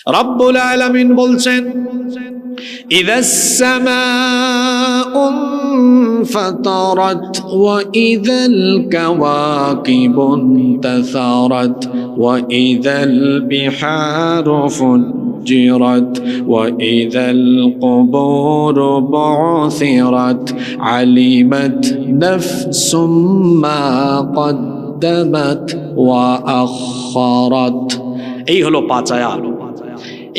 রব্বুল আলামিন বলছেন, ইযাস সামাউ ফাতারাত ওয়া ইযাল কাওয়াকিবু ইনতাসারাত ওয়া ইযাল বিহারু ফুজ্জিরাত ওয়া ইযাল কুবুরু বু'থিরাত আলিমাত নাফসুম মা কদ্দামাত ওয়া আখারাত। এই হলো 5 আয়াত।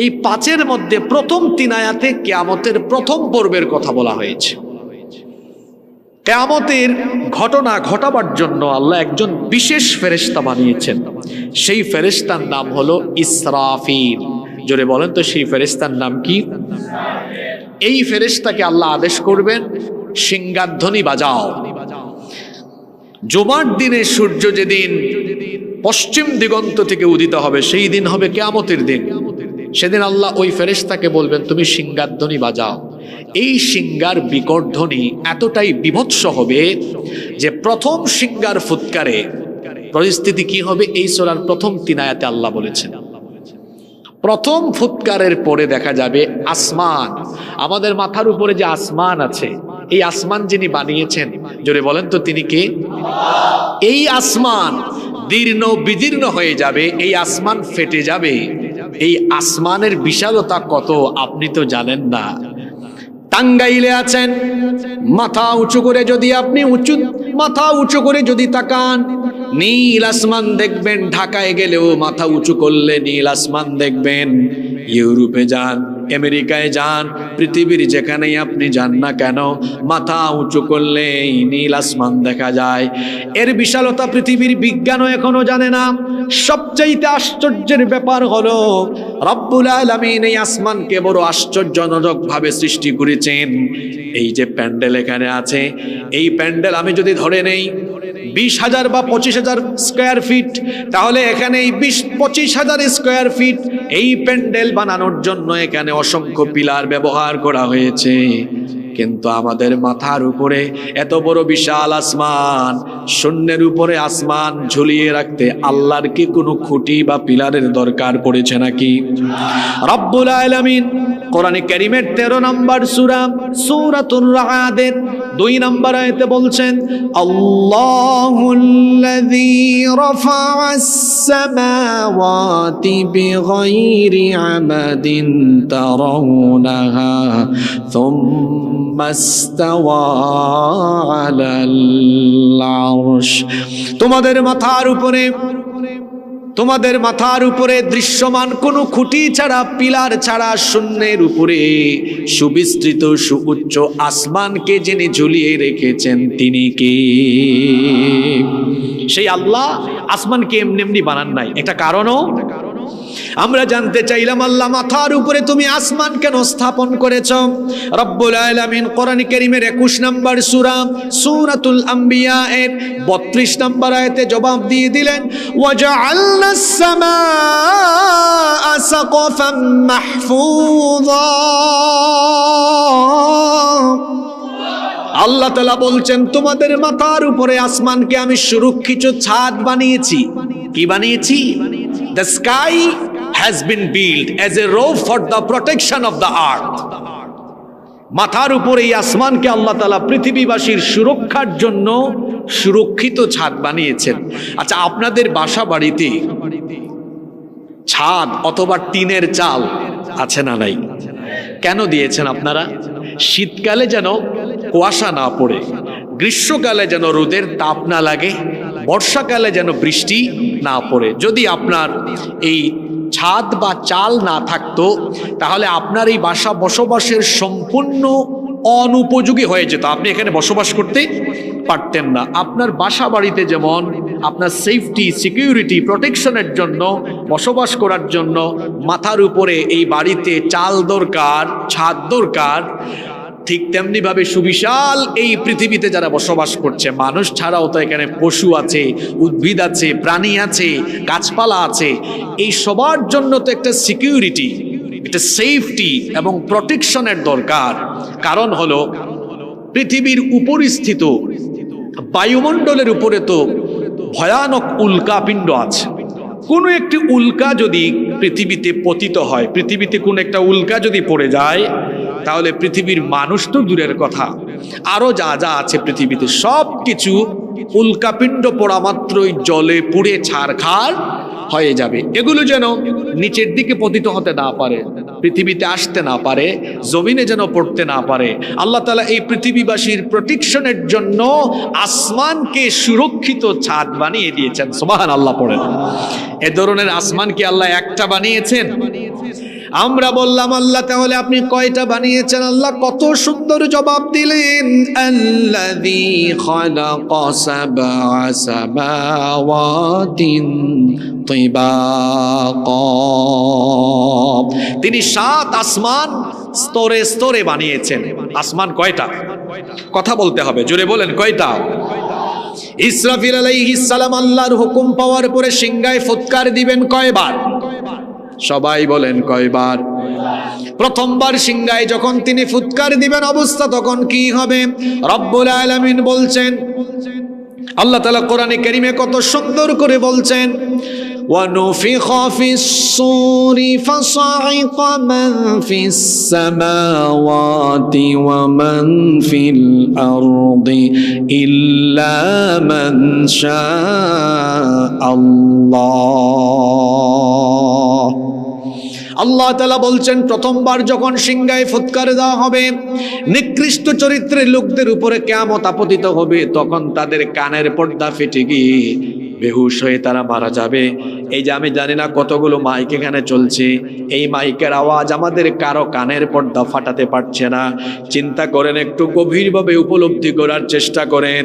এই 5-এর মধ্যে প্রথম 3 আয়াতে কিয়ামতের প্রথম পর্বের কথা বলা হয়েছে। কিয়ামতের ঘটনা ঘটাবার জন্য আল্লাহ একজন বিশেষ ফেরেশতা বানিয়েছেন। সেই ফেরেশতার নাম হলো ইসরাফিল। জোরে বলেন তো, সেই ফেরেশতার নাম কি? এই ফেরেশতাকে আল্লাহ আদেশ করবেন, সিংহাধ্বনি বাজাও। জুমার দিনে সূর্য যেদিন পশ্চিম দিগন্ত থেকে উদিত হবে, সেই দিন হবে কিয়ামতের দিন। সেদিন আল্লাহ ওই ফেরেশতাকে বলবেন, তুমি সিংহাধ্বনি বাজাও। এই সিংহার বিকট ধ্বনি এতটাই বিভৎস হবে যে প্রথম সিংহার ফুৎকারে পরিস্থিতি কি হবে, এই সূরার প্রথম 3 আয়াতে আল্লাহ বলেছেন। প্রথম ফুৎকারের পরে দেখা যাবে আসমান, আমাদের মাথার উপরে যে আসমান আছে, এই আসমান যিনি বানিয়েছেন, জোরে বলেন তো তিনি কে? এই আসমান দীর্ণ বিদীর্ণ হয়ে যাবে, এই আসমান ফেটে যাবে। এই আসমানের বিশালতা কত আপনি তো জানেন না। টাঙ্গাইলে আছেন, মাথা উঁচু করে যদি আপনি মাথা উঁচু করে যদি তাকান, নীল আসমান দেখবেন। ঢাকায় গেলেও মাথা উঁচু করলে নীল আসমান দেখবেন। ইউরোপে যান, আমেরিকায় যান, পৃথিবীর যেখানেই আপনি যান না কেন, মাথা উঁচু করলে নীল আসমান দেখা যায়। এর বিশালতা পৃথিবীর বিজ্ঞানও এখনো জানে না। সবচাইতে আশ্চর্যের ব্যাপার হলো রব্বুল আলামিন এই আসমানকে বড় আশ্চর্যজনক ভাবে সৃষ্টি করেছেন। এই যে প্যান্ডেল এখানে আছে, এই প্যান্ডেল আমি যদি ধরে নেই 20,000 বা 25,000 স্কয়ার ফিট, তাহলে এখানে এই 20-25,000 স্কয়ার ফিট এই প্যান্ডেল বানানোর জন্য এখানে অসংখ্য পিলার ব্যবহার করা হয়েছে। কিন্তু আমাদের মাথার উপরে এত বড় বিশাল আসমান, শূন্যের উপরে আসমান ঝুলিয়ে রাখতে আল্লাহর কি কোনো খুঁটি বা পিলারের দরকার পড়েছে নাকি? রব্বুল আলামিন কোরআনে কারীমের 13 নম্বর সূরা সূরাতুর রা'দের 2 নম্বর আয়াতে বলছেন, আল্লাহুল্লাযী রাফা'আস সামাওয়াতি বিগাইরি আমাদিন তারাউনাহা সুম্মা ইসতাওয়া আলাল আরশ। তোমাদের মাথার উপরে দৃশ্যমান কোনো খুঁটি ছাড়া, পিলার ছাড়া শূন্যের উপরে সুবিস্তৃত সুউচ্চ আসমানকে যিনি ঝুলিয়ে রেখেছেন তিনি কে? সেই আল্লাহ আসমানকে এমনি এমনি বানান নাই, একটা কারণও আমরা জানতে চাইলাম। আল্লাহ মাথার উপরে তুমি আসমান কেন স্থাপন করেছ? রব্বুল আলামিন কোরআন কারীমের 21 নম্বর সূরা সূরাতুল আম্বিয়া এর 32 নম্বর আয়াতে জবাব দিয়ে দিলেন, ওয়াজআলনাস সামাআ সাকফাম মাহফুযা। আল্লাহ তাআলা বলছেন, তোমাদের মাথার উপরে আসমানকে আমি সুরক্ষিত ছাদ বানিয়েছি। কি বানিয়েছি? The sky has been built as a roof for the protection of the earth. মাথার উপরে এই আসমানকে আল্লাহ তাআলা পৃথিবীবাসীর সুরক্ষার জন্য সুরক্ষিত ছাদ বানিয়েছেন। আচ্ছা, আপনাদের বাসা বাড়িতে ছাদ অথবা টিনের চাল আছে না নাই? কেন দিয়েছেন আপনারা? শীতকালে যেন কুয়াশা না পড়ে, গ্রীষ্মকালে যেন রোদের তাপ না লাগে, বর্ষাকালে যেন বৃষ্টি না পড়ে। যদি আপনার এই ছাদ বা চাল না থাকতো, তাহলে আপনার এই বাসা বসবাসের সম্পূর্ণ অনুপযোগী হয়ে যেত। আপনি এখানে বসবাস করতে পারতেন না। আপনার বাসা বাড়িতে যেমন আপনার সেফটি, সিকিউরিটি, প্রোটেকশনের জন্য, বসবাস করার জন্য মাথার উপরে এই বাড়িতে চাল দরকার, ছাদ দরকার, ঠিক তেমনি ভাবে সুবিশাল এই পৃথিবীতে যারা বসবাস করছে, মানুষ ছাড়াও তো এখানে পশু আছে, উদ্ভিদ আছে, প্রাণী আছে, গাছপালা আছে, এই সবার জন্য তো একটা সিকিউরিটি, একটা সেফটি এবং প্রোটেকশনের দরকার। কারণ হলো পৃথিবীর উপরিস্থিত বায়ুমণ্ডলের উপরে তো ভয়ানক উল্কাপিণ্ড আছে। কোনো একটি উল্কা যদি পৃথিবীতে পতিত হয়, পৃথিবীতে কোন একটা উল্কা যদি পড়ে যায়, তাহলে পৃথিবীর মানুষ তো দূরের কথা, আরো যা যা আছে পৃথিবীতে সব কিছু উল্কাপিণ্ড পড়া মাত্রই জলে পুড়ে ছারখার হয়ে যাবে। এগুলো যেন নিচের দিকে পতিত হতে না পারে, পৃথিবীতে আসতে না পারে, জমিনে যেন পড়তে না পারে। আল্লাহ তাআলা এই পৃথিবীবাসীর প্রোটেকশনের জন্য আসমানকে সুরক্ষিত ছাদ বানিয়ে দিয়েছেন। সুবহানাল্লাহ পড়েন। এ ধরনের আসমান কি আল্লাহ একটা বানিয়েছেন? আমরা বললাম আল্লাহ তাহলে আপনি কয়টা বানিয়েছেন? আল্লাহ কত সুন্দর জবাব দিলেন, আল্লাযী খালাকা সাবআ সামাওয়াতিন তিবাকা, তিনি 7 আসমান স্তরে স্তরে বানিয়েছেন। আসমান কয়টা? কথা বলতে হবে, জোরে বলেন কয়টা? ইসরাফিল আলাইহিস সালাম আল্লাহর হুকুম পাওয়ার পরে সিংহায় ফুৎকার দিবেন কয়বার? সবাই বলেন কয়বার? প্রথমবার সিংহায় যখন তিনি ফুৎকার দিবেন অবস্থা তখন কি হবে? রব্বুল আলামিন বলছেন, আল্লাহ তাআলা কোরআনে কারীমে কত সুন্দর করে বলছেন, وَنُفِخَ فِي الصُّورِ فَصَعِقَ مَنْ فِي السَّمَاوَاتِ وَمَنْ فِي الْأَرْضِ إِلَّا مَنْ شَاءَ اللَّهُ। আল্লাহ তাআলা বলছেন প্রথমবার যখন সিংহায় ফুৎকার দেওয়া হবে, নিকৃষ্ট চরিত্রের লোকদের উপরে কিয়ামত আপতিত হবে, তখন তাদের কানের পর্দা ফেটে গিয়ে বেহুশ হয়ে তারা মারা যাবে। এই যে আমি জানি না কতগুলো মাইক এখানে চলছে, এই মাইকের আওয়াজ আমাদের কারো কানের পর্দা ফাটাতে পারছে না। চিন্তা করেন, একটু গভীরভাবে উপলব্ধি করার চেষ্টা করেন।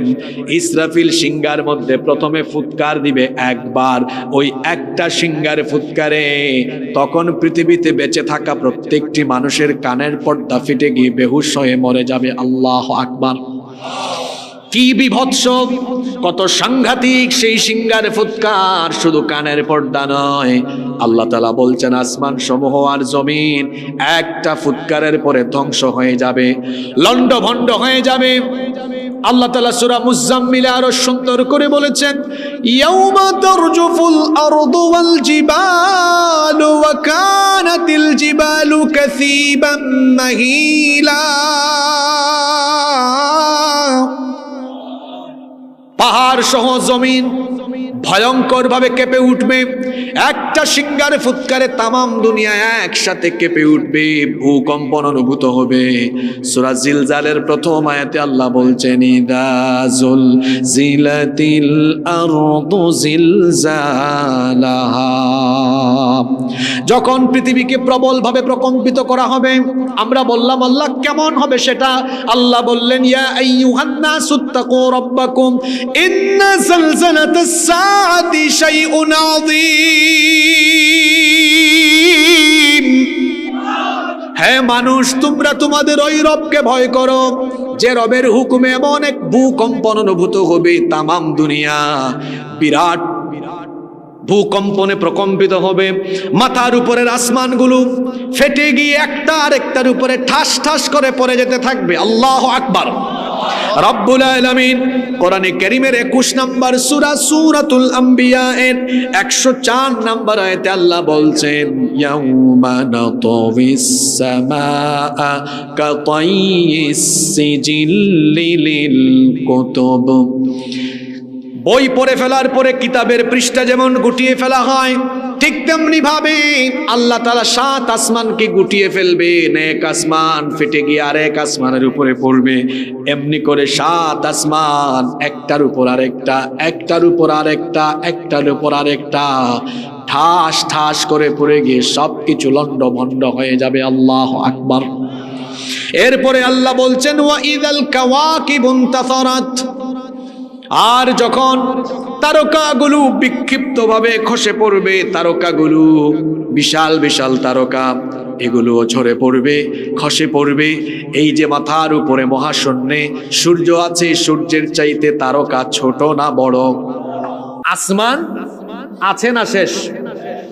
ইসরাফিল সিংহার মধ্যে প্রথমে ফুৎকার দিবে একবার, ওই একটা সিংহার ফুৎকারে তখন পৃথিবীতে বেঁচে থাকা প্রত্যেকটি মানুষের কানের পর্দা ফেটে গিয়ে বেহুশ হয়ে মরে যাবে। আল্লাহু আকবার! কি বিভৎস, কত সাংঘাতিক সেই সিংহার ফুৎকার! শুধু কানের পর্দা নয়, আল্লাহ তাআলা বলছেন আসমান সমূহ আর জমিন একটা ফুৎকারের পরে ধ্বংস হয়ে যাবে, লন্ডভন্ড হয়ে যাবে। আল্লাহ তাআলা সূরা মুজাম্মিলে আরো সুন্দর করে বলেছেন, ইয়াউমা তারজুফুল আরদু ওয়াল জিবালু ওয়া কানাতিল জিবালু কাসীবাম মাহিলা। পাহাড় সহ জমিন ভয়ঙ্কর ভাবে কেঁপে উঠবে, একটা সিংহার ফুৎকারে তামাম দুনিয়া একসাথে কেঁপে উঠবে, ভূকম্পন অনুভূত হবে। সূরা জিলজালের প্রথম আয়াতে আল্লাহ বলছেন, ইদা যুলজিলাতিল আরদু জিলজালাহা, যখন পৃথিবীকে প্রবল ভাবে প্রকম্পিত করা হবে। আমরা বললাম আল্লাহ কেমন হবে সেটা? আল্লাহ বললেন, ইয়া আইয়ুহান নাসুত্তাকু রাব্বাকুম ইন্না যালজালাতাস সাআতি শাইউন আযীম। হে মানুষ, তোমরা তোমাদের ওই রবকে ভয় করো যে রবের হুকুমে এমন এক ভূকম্পন অনুভূত হবে, তামাম দুনিয়া বিরাট ভূকম্পনে প্রকম্পিত হবে। মাথার উপরের আসমানগুলো ফেটে গিয়ে একটা আরেকটার উপরে ঠাস ঠাস করে পড়ে যেতে থাকবে। আল্লাহু আকবার! রব্বুল আলামিন কোরআনে কারীমের 21 নম্বর সূরা সূরাতুল আম্বিয়া এর 104 নম্বর আয়াতে আল্লাহ বলছেন, ইয়াউমা নাতাওয়িস সামাআ কাতাইয়িস সিজিল্লি লিল কুতুব। বই পড়ে ফেলার পরে কিতাবের পৃষ্ঠা যেমন গুটিয়ে ফেলা হয়, ঠিক তেমনি ভাবে আল্লাহ তাআলা 7 আসমানকে গুটিয়ে ফেলবে। এক আসমান ফেটে গিয়ে আরেক আসমানের উপরে পড়বে, এমনি করে 7 আসমান একটার উপর আরেকটা, একটার উপর আরেকটা, একটার উপর আরেকটা ঠাস ঠাস করে পড়ে গিয়ে সবকিছু লন্ডভন্ড হয়ে যাবে। আল্লাহু আকবার! এরপরে আল্লাহ বলছেন, ওয়া ইযাল কাওয়াকিবু ইনতাসারাত, আর যখন তারকাগুলো বিক্ষিপ্তভাবে খসে পড়বে, তারকাগুলো বিশাল বিশাল তারকা, এগুলো ঝরে পড়বে, খসে পড়বে। এই যে মাথার উপরে মহাশূন্যে সূর্য আছে, সূর্যের চাইতে তারকা ছোট না বড়? আসমান আছে না শেষ?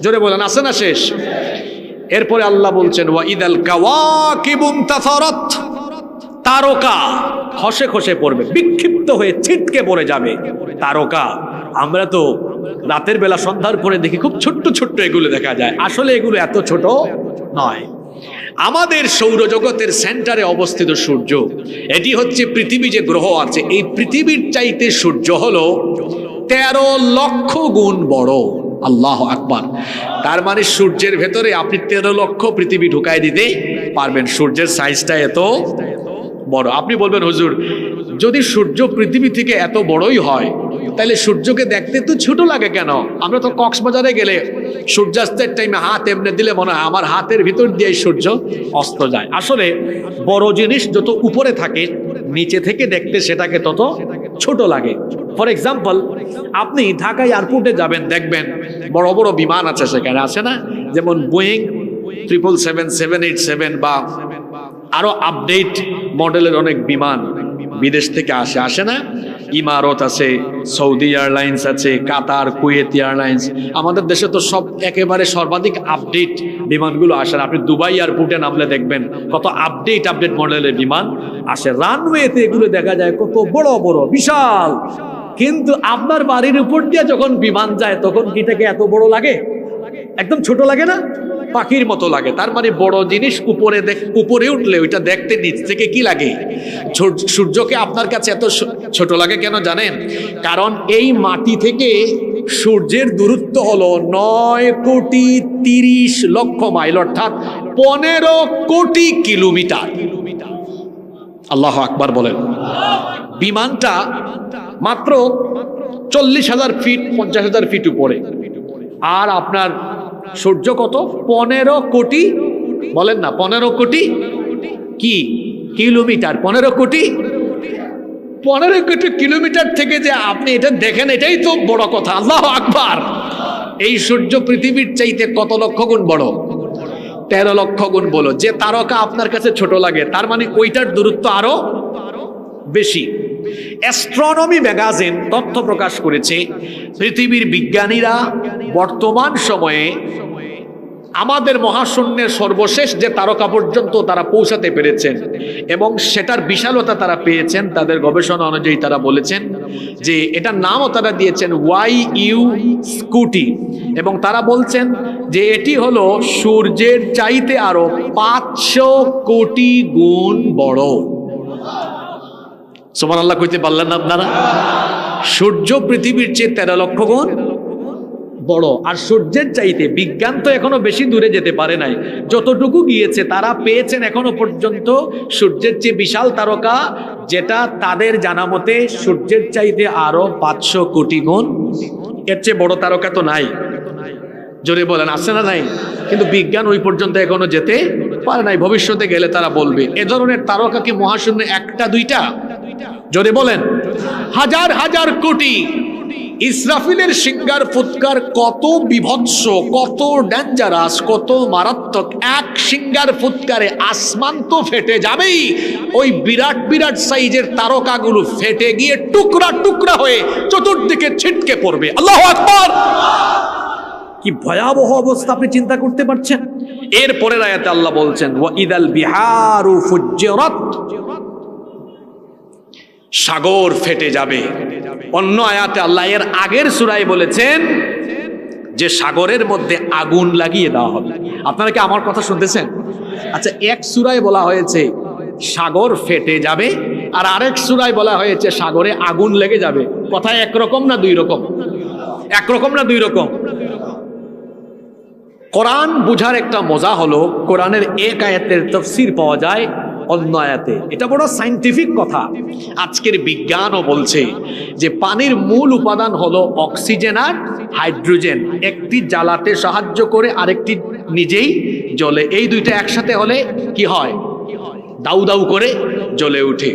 জোরে বলেন, আছে না শেষ? এরপরে আল্লাহ বলছেন, ওয়া ইদাল কাওয়াকিবু ইনতাসারাত, তারকা খসে খসে পড়বে, বিক্ষিপ্ত হয়ে ছিটকে পড়ে যাবে তারকা। আমরা তো রাতের বেলা সন্ধ্যার পরে দেখি খুব ছোট্ট ছোট্ট এগুলো দেখা যায়, আসলে এগুলো এত ছোট নয়। আমাদের সৌরজগতের সেন্টারে অবস্থিত সূর্য, এটি হচ্ছে পৃথিবী যে গ্রহ আছে, এই পৃথিবীর চাইতে সূর্য হলো 13 লক্ষ গুণ বড়। আল্লাহ আকবার। তার মানে সূর্যের ভেতরে আপনি 13 লক্ষ পৃথিবী ঢুকাই দিতে পারবেন। সূর্যের সাইজটা এত বড়। আপনি বলবেন হুজুর, যদি সূর্য পৃথিবী থেকে এত বড়ই হয় তাহলে সূর্যকে দেখতে তো ছোট লাগে কেন? আমরা তো কক্সবাজারে গেলে সূর্যাস্তের টাইমে হাত এমনি দিলে মনে হয় আমার হাতের ভিতর দিয়ে সূর্য অস্ত যায়। আসলে বড় জিনিস যত উপরে থাকে, নিচে থেকে দেখতে সেটাকে তত ছোট লাগে। ফর এক্সাম্পল, আপনি ঢাকা এয়ারপোর্টে যাবেন, দেখবেন বড় বড় বিমান আছে সেখানে, আছে না? যেমন বোয়িং 777, 787 বা আরো আপডেট মডেলের অনেক বিমান বিদেশ থেকে আসে না? ইমারত আছে, সৌদি এয়ারলাইন্স আছে, কাতার, কুয়েত এয়ারলাইন্স। আমাদের দেশে তো সব একেবারে সর্বাধিক আপডেট বিমানগুলো আসে। আপনি দুবাই এয়ারপোর্টে নামলে দেখবেন কত আপডেট মডেলের বিমান আসে। রানওয়েতে এগুলো দেখা যায় কত বড় বড় বিশাল, কিন্তু আপনার বাড়ির উপর দিয়ে যখন বিমান যায় তখন কি এটাকে এত বড় লাগে? একদম ছোট লাগে না? পাখির মতো লাগে। তার মানে বড় জিনিস উপরে উঠলে ওইটা দেখতে নিচ থেকে কি লাগে? সূর্যকে আপনার কাছে এত ছোট লাগে কেন জানেন? কারণ এই মাটি থেকে সূর্যের দূরত্ব হলো 9,30,00,000 মাইল, অর্থাৎ 15 কোটি কিলোমিটার। আল্লাহ আকবার বলেন। বিমানটা মাত্র 40,000 ফিট, 50,000 ফিট উপরে, আর আপনার সূর্য কত? 15 কোটি, বলেন না 15 কোটি কি কিলোমিটার? 15 কোটি কিলোমিটার থেকে যে আপনি এটা দেখেন, এটাই তো বড় কথা। আল্লাহু আকবার। এই সূর্য পৃথিবীর চাইতে কত লক্ষ গুণ বড়? 13 লক্ষ গুণ বড়। যে তারকা আপনার কাছে ছোট লাগে, তার মানে ওইটার দূরত্ব আরো বেশি। অ্যাস্ট্রোনমি ম্যাগাজিন তথ্য প্রকাশ করেছে, পৃথিবীর বিজ্ঞানীরা বর্তমান সময়ে আমাদের মহাশূন্যের সর্বশেষ যে তারকা পর্যন্ত তারা পৌঁছাতে পেরেছেন এবং সেটার বিশালতা তারা পেয়েছেন। তাদের গবেষণা অনুযায়ী তারা বলেছেন যে এটার নামও তারা দিয়েছেন YU স্কুটি, এবং তারা বলছেন যে এটি হলো সূর্যের চাইতে আরো 500 কোটি গুণ বড়। সুবহানাল্লাহ কইতে পারলেন না আপনারা? সূর্য পৃথিবীর চেয়ে 13 লক্ষ গুণ বড়। আর সূর্যের চাইতে বিজ্ঞান তো এখনো বেশি দূরে যেতে পারে নাই। যতটুকু গিয়েছে তারা পেয়েছেন এখনো পর্যন্ত সূর্যের চেয়ে বিশাল তারকা, যেটা তাদের জানা মতে সূর্যের চাইতে আরো 500 কোটি গুণ। এর চেয়ে বড় তারকা তো নাই। জোরে বলেন, আছে না নাই? কিন্তু বিজ্ঞান ওই পর্যন্ত এখনো যেতে পারে নাই। ভবিষ্যতে গেলে তারা বলবে। এ ধরনের তারকা কি মহাশূন্যে একটা দুইটা? জোরে বলেন, হাজার হাজার কোটি। ইসরাফিলের সিঙ্গার ফুৎকার কত বিভৎস, কত ডেঞ্জারাস, কত মারাত্মক। এক সিঙ্গার ফুৎকারে আসমান তো ফেটে যাবেই, ওই বিরাট বিরাট সাইজের তারকাগুলো ফেটে গিয়ে টুকরা টুকরা হয়ে চতুর্দিকে ছিটকে পড়বে। আল্লাহু আকবার। কি ভয়াবহ অবস্থা আপনি চিন্তা করতে পারছেন? এর পরের আয়াতে আল্লাহ বলছেন ওয়া ইদাল বিহারু ফুজ্জিরাত, সাগর ফেটে যাবে। অন্য আয়াতে আল্লাহ এর আগের সূরায় বলেছেন যে সাগরের মধ্যে আগুন লাগিয়ে দেওয়া হবে। আপনারা কি আমার কথা শুনতেছেন? আচ্ছা, এক সূরায় বলা হয়েছে সাগর ফেটে যাবে, আর আরেক সূরায় বলা হয়েছে সাগরে আগুন লেগে যাবে। কথা একরকম না দুই রকম? একরকম না দুই রকম? কোরআন বুঝার একটা মজা হলো, কোরআনের এক আয়াতের তাফসীর পাওয়া যায় অন্য আয়াতে। এটা বড় সায়েন্টিফিক কথা। আজকের বিজ্ঞানও বলছে যে পানির মূল উপাদান হলো অক্সিজেন আর হাইড্রোজেন। একটি জ্বালাতে সাহায্য করে, আরেকটি নিজেই জ্বলে। এই দুইটা একসাথে হলে কি হয়? দাউ দাউ করে জ্বলে ওঠে।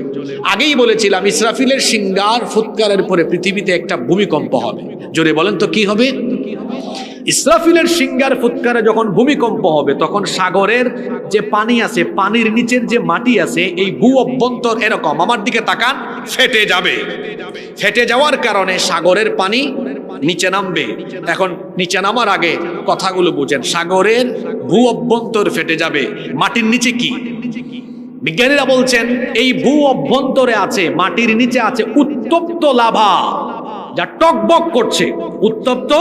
আগেই বলেছিলাম ইসরাফিলের সিঙ্গার ফুৎকারের পরে পৃথিবীতে একটা ভূমিকম্প হবে। জোরে বলেন তো কি হবে? ইসরাফিলের সিঙ্গার ফুৎকারে যখন ভূমিকম্প হবে তখন সাগরের যে পানি আছে, পানির নিচের যে মাটি আছে, এই ভূ অভ্যন্তর এরকম আমার দিকে তাকান, ফেটে যাবে। ফেটে যাওয়ার কারণে সাগরের পানি নিচে নামবে। এখন নিচে নামার আগে কথাগুলো বুঝেন। সাগরের ভূ অভ্যন্তর ফেটে যাবে। মাটির নিচে কি? বিজ্ঞানীরা বলছেন এই ভূ অভ্যন্তরে আছে, মাটির নিচে আছে উত্তপ্ত লাভা। যা টকবক করছে, উত্তপ্ত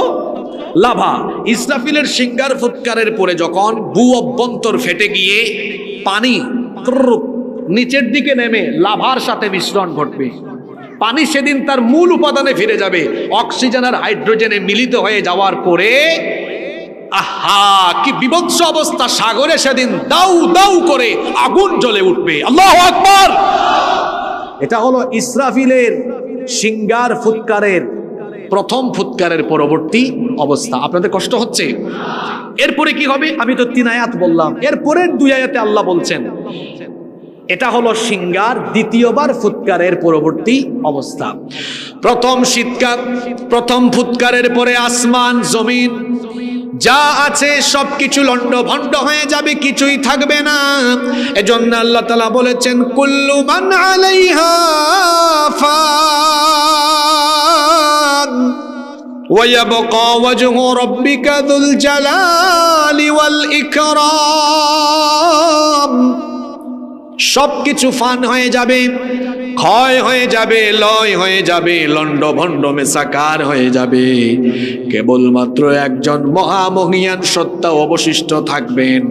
লাভা। ইসরাফিলের সিঙ্গার ফুৎকারের পরে যখন ভূ অভ্যন্তর ফেটে গিয়ে পানি নিচের দিকে নেমে লাভার সাথে মিশ্রণ ঘটবে, পানি সেদিন তার মূল উপাদানে ফিরে যাবে, অক্সিজেন আর হাইড্রোজেনে মিলিত হয়ে যাওয়ার পরে আহা কি বিভৎস অবস্থা, সাগরে সেদিন দাউ দাউ করে আগুন জ্বলে উঠবে। আল্লাহু আকবার। এটা হলো ইসরাফিলের সিঙ্গার ফুৎকারের প্রথম ফুৎকারের পরবর্তী অবস্থা। আপনাদের কষ্ট হচ্ছে? এরপরে কি হবে? আমি তো 3 আয়াত বললাম, এরপরের 2 আয়াতে আল্লাহ বলছেন এটা হলো সিঙ্গার দ্বিতীয়বার ফুৎকারের পরবর্তী অবস্থা। প্রথম ফুৎকারের পরে আসমান জমিন যা আছে সবকিছু লন্ডভন্ড হয়ে যাবে, কিছুই থাকবে না। এজন্য আল্লাহ তাআলা বলেছেন কুল্লু মান আলাইহা ফান ওয়া ইয়াবকা ওয়াজহু রাব্বিকা যুল জালালি ওয়াল ইকরাম। সবকিছু ফান হয়ে যাবে, ক্ষয় হয়ে যাবে, লয় হয়ে যাবে, লন্ডভন্ড মেসাকার হয়ে যাবে। কেবলমাত্র একজন মহামহিয়ান সত্তা অবশিষ্ট থাকবেন,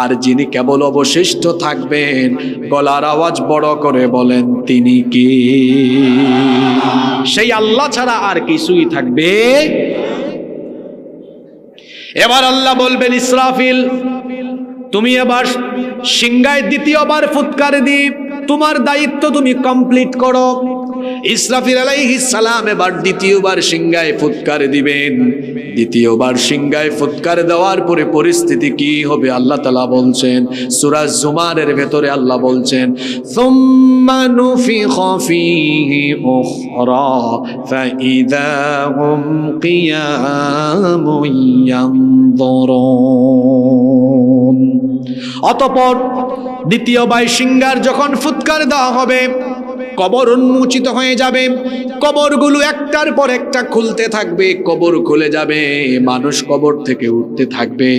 আর যিনি কেবল অবশিষ্ট থাকবেন, গলার আওয়াজ বড় করে বলেন তিনি কি? সেই আল্লাহ ছাড়া আর কিছুই থাকবে। এবার আল্লাহ বলবেন ইসরাফিল তুমি এবার সিংহায় দ্বিতীয়বার ফুৎকার দি, তোমার দায়িত্ব তুমি কমপ্লিট করো। ইসরাফিল আলাইহিস সালাম এবার দ্বিতীয়বার সিংহায় ফুৎকার দিবেন। দ্বিতীয়বার সিংহায় ফুৎকার দেওয়ার পরে পরিস্থিতি কি হবে আল্লাহ তাআলা বলছেন সূরা জুমারের ভেতরে। আল্লাহ বলছেন সুম্মা নুফিখা ফীহি উখরা ফাইযা হুম কিয়ামুন ইয়ানযুরুন। অতঃপর দ্বিতীয়বার সিংহার যখন ফুৎকার দেওয়া হবে, কবর উন্মোচিত হয়ে যাবে, কবরগুলো একটার পর একটা খুলতে থাকবে, কবর খুলে যাবে, মানুষ কবর থেকে উঠতে থাকবে।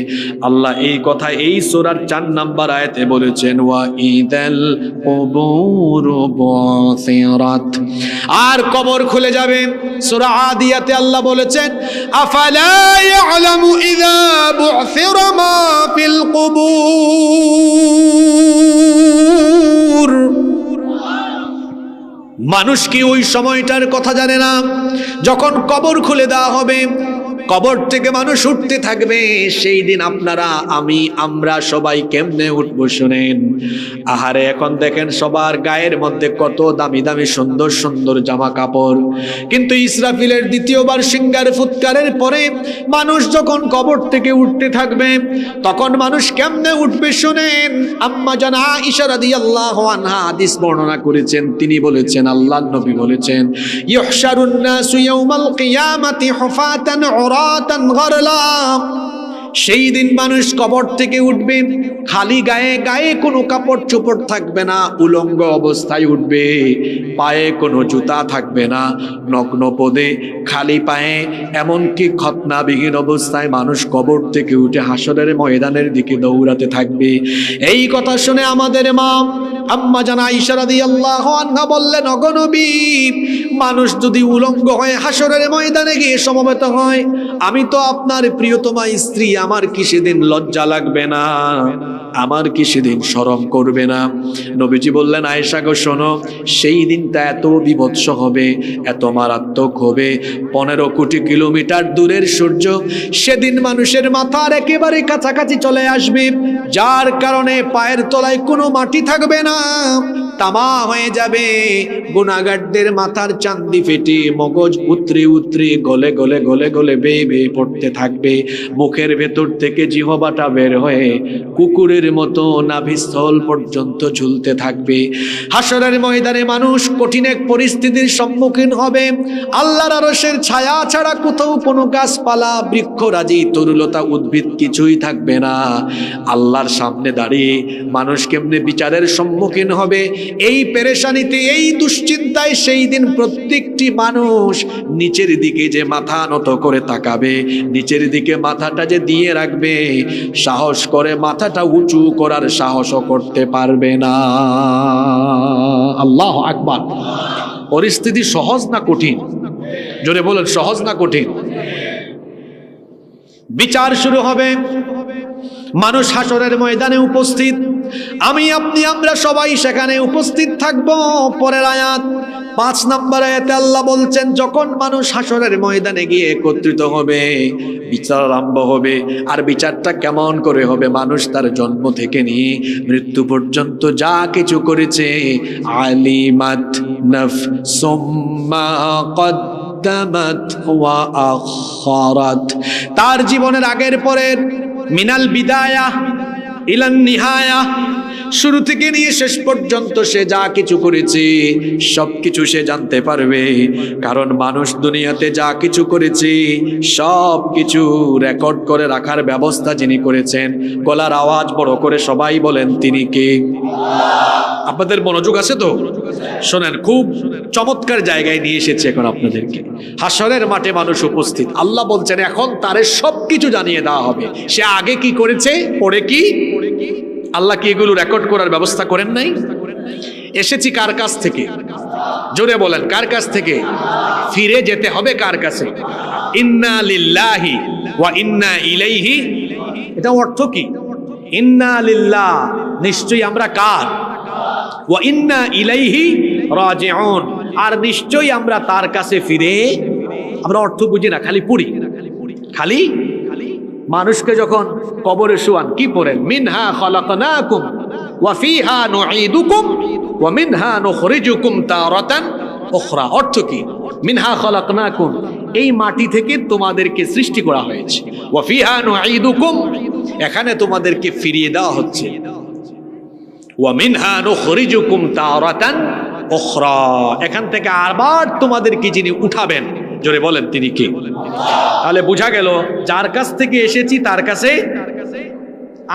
আল্লাহ এই কথা এই সূরার 4 নম্বর আয়াতে বলেছেন ওয়া ইদাল কুবুরু বুসিরাত। আর কবর খুলে যাবে। সূরা আদিয়াতে আল্লাহ বলেছেন আফালা ইয়ালামু ইযা বুসিরা মা ফিল কুবুর। মানুষ কি ওই সময়টার কথা জানে না? যখন কবর খুলে দেওয়া হবে, কবর থেকে মানুষ উঠতে থাকবে, সেই দিন আপনারা আমরা সবাই কেমনে উঠবো শুনেন। আহারে এখন দেখেন সবার গায়ের মধ্যে কত দামি দামি সুন্দর সুন্দর জামা কাপড়, কিন্তু ইসরাফিলের দ্বিতীয়বার সিংহার ফুৎকারের পরে মানুষ যখন কবর থেকে উঠতে থাকবে, তখন মানুষ কেমনে উঠবে শুনেন। আম্মা জান আয়েশা রাদিয়াল্লাহু আনহা হাদিস বর্ণনা করেছেন, তিনি বলেছেন আল্লাহর নবী বলেছেন ইউহশারুন নাসু ইয়াউমাল কিয়ামাতি হুফাতান উরাতান গরলা। সেই দিন মানুষ কবর থেকে উঠবে খালি গায়ে, গায়ে কোনো কাপড় চোপড় থাকবে না, উলঙ্গ অবস্থায় উঠবে, পায়ে কোনো জুতা থাকবে না, নগ্ন পদে খালি পায়ে, এমনকি খতনাবিহীন অবস্থায় মানুষ কবর থেকে উঠে হাসরের ময়দানের দিকে দৌড়াতে থাকবে। এই কথা শুনে আমাদের মা আম্মা জান আয়েশা রাদিয়াল্লাহু আনহা বললেন ওগো নবী, মানুষ যদি উলঙ্গ হয়ে হাসরের ময়দানে গিয়ে সমবেত হয়, আমি তো আপনার প্রিয়তমা স্ত্রী, আমার কি সেদিন লজ্জা লাগবে না? আমার কি সেদিন শরম করবে না? নবীজি বললেন আয়েশা গো শোনো, সেই দিনটা এত বিভৎস হবে, এত মারাত্মক হবে, 15 কোটি কিলোমিটার দূরের সূর্য সেদিন মানুষের মাথার একেবারে কাছাকাছি চলে আসবে, যার কারণে পায়ের তলায় কোনো মাটি থাকবে না, তামা হয়ে যাবে। গুনাহগারদের মাথার চান্দি ফেটে মগজ উতরে উতরে গলে গলে গলে গলে বেয়ে বেয়ে পড়তে থাকবে, মুখের ভেতর থেকে জিহ্বাটা বের হয়ে কুকুরের মতো নাভিস্থল পর্যন্ত ঝুলতে থাকবে। হাসরের ময়দানে মানুষ কঠিন এক পরিস্থিতির সম্মুখীন হবে। আল্লাহর আরশের ছায়া ছাড়া কোথাও কোনো গাছপালা, বৃক্ষরাজি, তরুলতা, উদ্ভিদ কিছুই থাকবে না। আল্লাহর সামনে দাঁড়িয়ে মানুষ কেমনে বিচারের সম্মুখীন হবে, এই পেরেশানিতে, এই দুশ্চিন্তায় সেই দিন প্রত্যেকটি মানুষ নিচের দিকে যে মাথা নত করে তাকাবে, নিচের দিকে মাথাটা যে দিয়ে রাখবে, সাহস করে মাথাটা উঁচু করার সাহসও করতে পারবে না। আল্লাহু আকবার। পরিস্থিতি সহজ না কঠিন? জোরে বলেন, সহজ না কঠিন? বিচার শুরু হবে, মানুষ হাসরের ময়দানে উপস্থিত, আমি আপনি আমরা সবাই সেখানে উপস্থিত থাকব। পরের আয়াত 5 নম্বর আয়াতে আল্লাহ বলছেন, যখন মানুষ হাসরের ময়দানে গিয়ে একত্রিত হবে, বিচার আরম্ভ হবে। আর বিচারটা কেমন করে হবে? মানুষ তার জন্ম থেকে নিয়ে মৃত্যু পর্যন্ত যা কিছু করেছে, আলিমাত নাফসুম মা কদ্দামাত ওয়া আখারাত, তার জীবনের আগের পরের, মিনাল বিদায়া ইলান নিহায়া, শুরু থেকে নিয়ে শেষ পর্যন্ত সে যা কিছু করেছে সবকিছু সে জানতে পারবে। কারণ মানুষ দুনিয়াতে যা কিছু করেছে সবকিছু রেকর্ড করে রাখার ব্যবস্থা যিনি করেছেন, গলার আওয়াজ বড় করে সবাই বলেন, তিনি কে? আপনাদের মনোযোগ আছে তো? শোনেন, খুব চমৎকার জায়গায় নিয়ে এসেছে এখন আপনাদেরকে। হাসরের মাঠে মানুষ উপস্থিত, আল্লাহ বলছেন এখন তারে সবকিছু জানিয়ে দেওয়া হবে। সে আগে কি করেছে, পরে কি। আল্লাহ কি এগুলো রেকর্ড করার ব্যবস্থা করেন নাই? এসেছি কার কাছ থেকে? জোরে বলেন, কার কাছ থেকে? ফিরে যেতে হবে কার কাছে? ইন্না লিল্লাহি ওয়া ইন্না ইলাইহি। এটা অর্থ কি? ইন্না লিল্লাহ, নিশ্চয়ই আমরা কার, ওয়া ইন্না ইলাইহি রাজিউন, আর নিশ্চয়ই আমরা তার কাছে ফিরে। আমরা অর্থ বুঝি না, খালি পড়ি। খালি মানুষকে যখন কবরে শুয়ান কি পড়েন? মিনহা খলাকনাকুম ওয়া ফিহা নুঈদুকুম ওয়া মিনহা নুখরিজুকুম তারাতান উখরা। অর্থ কি? মিনহা খলাকনাকুম, এই মাটি থেকে তোমাদেরকে সৃষ্টি করা হয়েছে। ওয়া ফিহা নুঈদুকুম, এখানে তোমাদেরকে ফিরিয়ে দেওয়া হচ্ছে। ওয়া মিনহা নুখরিজুকুম তারাতান উখরা, এখান থেকে আবার তোমাদেরকে যিনি উঠাবেন, জোরে বলেন তিনি কে? তাহলে বোঝা গেল যার কাছ থেকে এসেছি তার কাছে।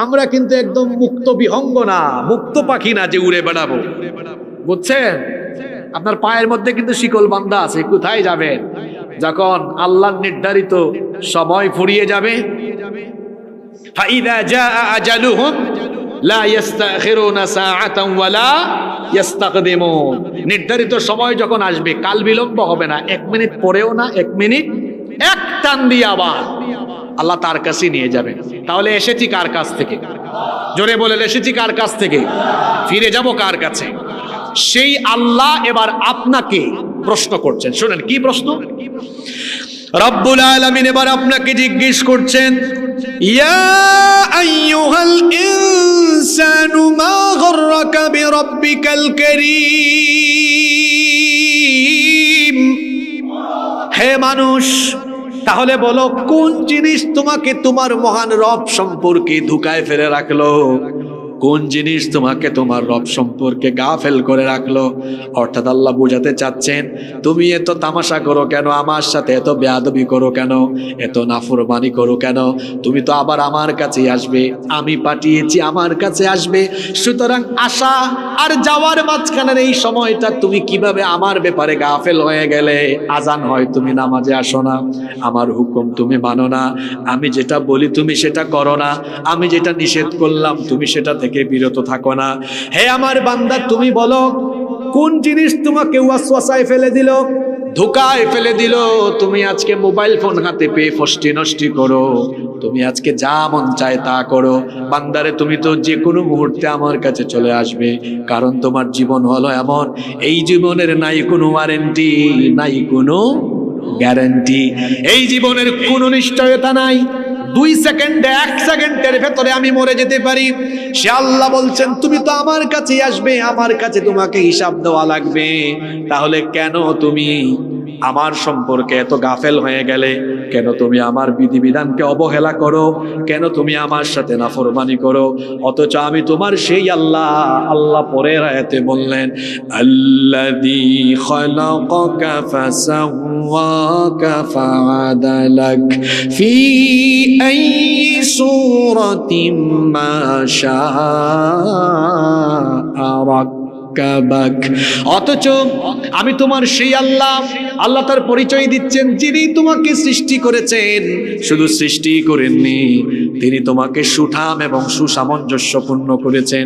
আমরা কিন্তু একদম মুক্ত বিহঙ্গ না, মুক্ত পাখি না যে উড়ে বেড়াবো, বুঝছেন? আপনার পায়ের মধ্যে কিন্তু শিকল বান্ধা আছে। কোথায় যাবেন? যখন আল্লাহর নির্ধারিত সময় ফুরিয়ে যাবে, ফাইদা জাআ আজালুহুম লা ইস্তাখিরুনা সাআতান ওয়ালা ইস্তাকদিমুন, নির্ধারিত সময় যখন আসবে কাল বিলম্ব হবে না, 1 মিনিট পরেও না, 1 মিনিট এক টান দিয়ে আবার আল্লাহ তার কাছে নিয়ে যাবেন। তাহলে এসেছি কার কাছ থেকে? জোরে বলেন, এসেছি কার কাছ থেকে? ফিরে যাব কার কাছে? সেই আল্লাহ এবার আপনাকে প্রশ্ন করছেন। শুনেন কি প্রশ্ন? রব্বুল আলামিন এবার আপনাকে জিজ্ঞেস করছেন, ইয়া আইয়ুহাল ইনসানু মা গররাকা বিরাব্বিকাল কারীম, হে মানুষ তাহলে বলো কোন জিনিস তোমাকে তোমার মহান রব সম্পর্কে ধোঁকায় ফেলে রাখলো? কোন জিনিস তোমাকে তোমার রব সম্পর্কে গাফেল করে রাখলো? অর্থাৎ আল্লাহ বোঝাতে চাচ্ছেন, তুমি এত তামাশা করো কেন, আমার সাথে এত বেয়াদবি করো কেন, এত নাফরমানি করো কেন? তুমি তো আবার আমার কাছেই আসবে, আমি পাঠিয়েছি আমার কাছে আসবে। সুতরাং আসা আর যাওয়ার মাঝখানের এই সময়টা তুমি কিভাবে আমার ব্যাপারে গাফেল হয়ে গেলে? আজান হয় তুমি নামাজে আসো না, আমার হুকুম তুমি মানো না, আমি যেটা বলি তুমি সেটা করো না, আমি যেটা নিষেধ করলাম তুমি সেটা থেকে বিরত থাকো না। হে আমার বান্দা, তুমি বলো কোন জিনিস তোমাকে ওয়াসওয়াসায় ফেলে দিল, ধোঁকায় ফেলে দিল? তুমি আজকে মোবাইল ফোন হাতে পেয়ে ফষ্টি নষ্টি করো, তুমি আজকে যা মন চায় তা করো। বান্দারে, তুমি তো যে কোনো মুহূর্তে আমার কাছে চলে আসবে, কারণ তোমার জীবন হলো এমন, এই জীবনের নাই কোনো ওয়ারেন্টি, নাই কোনো গ্যারান্টি, এই জীবনের কোনো নিশ্চয়তা নাই। 2 সেকেন্ডে 1 সেকেন্ডের ভেতরে আমি মরে যেতে পারি। সে আল্লাহ বলছেন তুমি তো আমার কাছে আসবে, আমার কাছে তোমাকে হিসাব দেওয়া লাগবে। তাহলে কেন তুমি আমার সম্পর্কে এত গাফেল হয়ে গেলে? কেন তুমি আমার বিধিবিধানকে অবহেলা করো? কেন তুমি আমার সাথে নাফরমানি করো? অথচ আমি তোমার সেই আল্লাহ। আল্লাহ পরের আয়াতে বললেন, আল্লাযী খালাকাকা ফাসাওয়াকা ফাআদালাক ফি আইয়ি সূরাতিন মা শাআ রাক্কাবাক। অথচ আমি তোমার সেই আল্লাহ। আল্লাহ তার পরিচয় দিচ্ছেন, যিনি তোমাকে সৃষ্টি করেছেন। শুধু সৃষ্টি করেননি, তিনি তোমাকে সুঠাম এবং সুসামঞ্জস্যপূর্ণ করেছেন।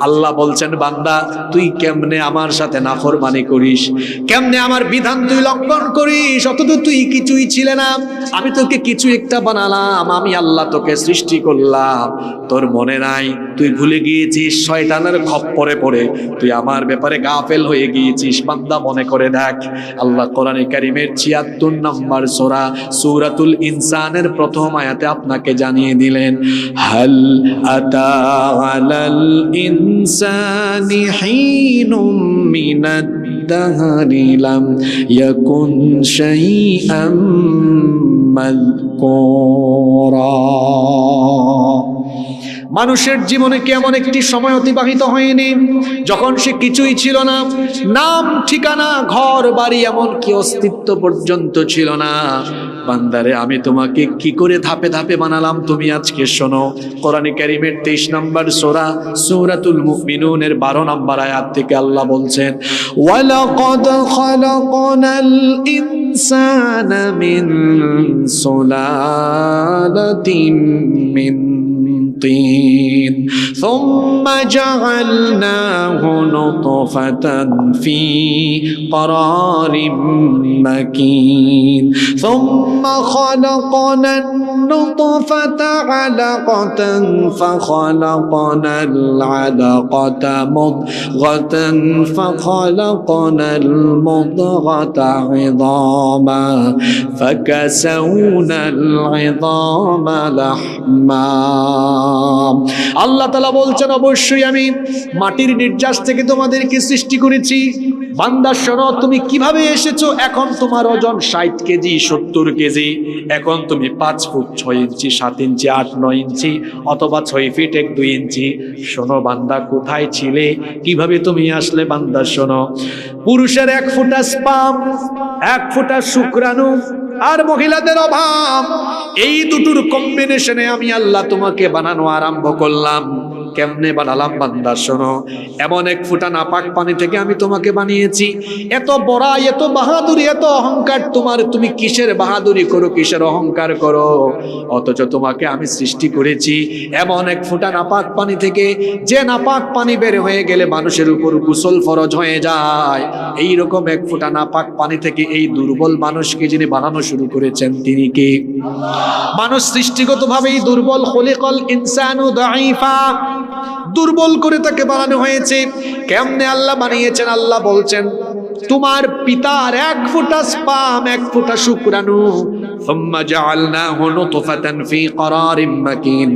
আল্লাহ বলছেন, বান্দা তুই কেমনে আমার সাথে নাফরমানি করিস, কেমনে আমার বিধান তুই লঙ্ঘন করিস, অথচ তুই কিছুই ছিলে না, আমি তোকে কিছু একটা বানালাম, আমি আল্লাহ তোকে সৃষ্টি করলাম, তোর মনে নাই? তুই ভুলে গিয়েছিস, শয়তানের খপ্পরে পড়ে তুই আমার ব্যাপারে গাফেল হয়ে গিয়েছিস। বান্দা মনে করে দেখ, আল্লাহ কোরআনে কারীমের ৭৬ নম্বর সূরা সূরাতুল ইনসানের প্রথম আয়াতে আপনাকে জানিয়ে দিলেন, হাল আতা আলাল ইনসানি হিনুম মিনাদ দাহরি লাম ইয়াকুন শাইআম মাযকুরা। মানুষের জীবনে কি এমন একটি সময় অতিবাহিত হয়নি যখন সে কিছুই ছিল না, নাম ঠিকানা ঘর বাড়ি এমনকি অস্তিত্ব পর্যন্ত ছিল না? বান্দারে, আমি তোমাকে কি করে ধাপে ধাপে বানালাম তুমি আজকে শোনো। কোরআনে কারীমের ২৩ নম্বর সূরা সূরাতুল মুমিনুনের ১২ নম্বর আয়াত থেকে আল্লাহ বলছেন, ওয়ালাকাদ খালাকনাল ইনসানা মিন সুলালাতিন মিন طين ثم جعلناه نطفة في قرار مكين ثم خلقنا النطفة علقة فخلقنا العلقة مضغة فخلقنا المضغة عظاما فكسونا العظام لحما। আল্লাহ তাআলা বলছেন, অবশ্যই আমি মাটির নির্যাস থেকে তোমাদেরকে সৃষ্টি করেছি। বান্দা শোনো, তুমি কিভাবে এসেছো? এখন তোমার ওজন ৬০ কেজি ৭০ কেজি, এখন তুমি ৫ ফুট ৬ ইঞ্চি ৭ ইঞ্চি ৮ ৯ ইঞ্চি অথবা ৬ ফিট ১-২ ইঞ্চি। শোনো বান্দা, কোথায় ছিলে, কিভাবে তুমি আসলে? বান্দা শোনো, পুরুষের ১ ফোঁটা স্পাম, ১ ফোঁটা শুক্রাণু, আর মহিলাদের অভাব, এই দুটোর কম্বিনেশনে আমি আল্লাহ তোমাকে বানানো আরম্ভ করলাম। কেমনে বানালাম? বান্দা শোনো, এমন ১ ফোঁটা নাপাক পানি থেকে আমি তোমাকে বানিয়েছি। এত বড়াই, এত বাহাদুরি, এত অহংকার তোমার, তুমি কিসের বাহাদুরি করো, কিসের অহংকার করো? অথচ তোমাকে আমি সৃষ্টি করেছি এমন ১ ফোঁটা নাপাক পানি থেকে, যে নাপাক পানি বের হয়ে গেলে মানুষের উপর গোসল ফরজ হয়ে যায়। এইরকম ১ ফোঁটা নাপাক পানি থেকে এই দুর্বল মানুষকে যিনি বানানো শুরু করেছেন তিনি কে? মানুষ সৃষ্টিগতভাবেই দুর্বল, খলিকাল ইনসানু দাঈফা, দুর্বল করে তাকে বানানো হয়েছে। কেমনে আল্লাহ বানিয়েছেন? আল্লাহ বলছেন, তোমার পিতার ১ ফোঁটা স্পাম, ১ ফোঁটা শুক্রাণু, সুম্মা জাআলনাহু নুতফাতান ফি করারিম মাকিন,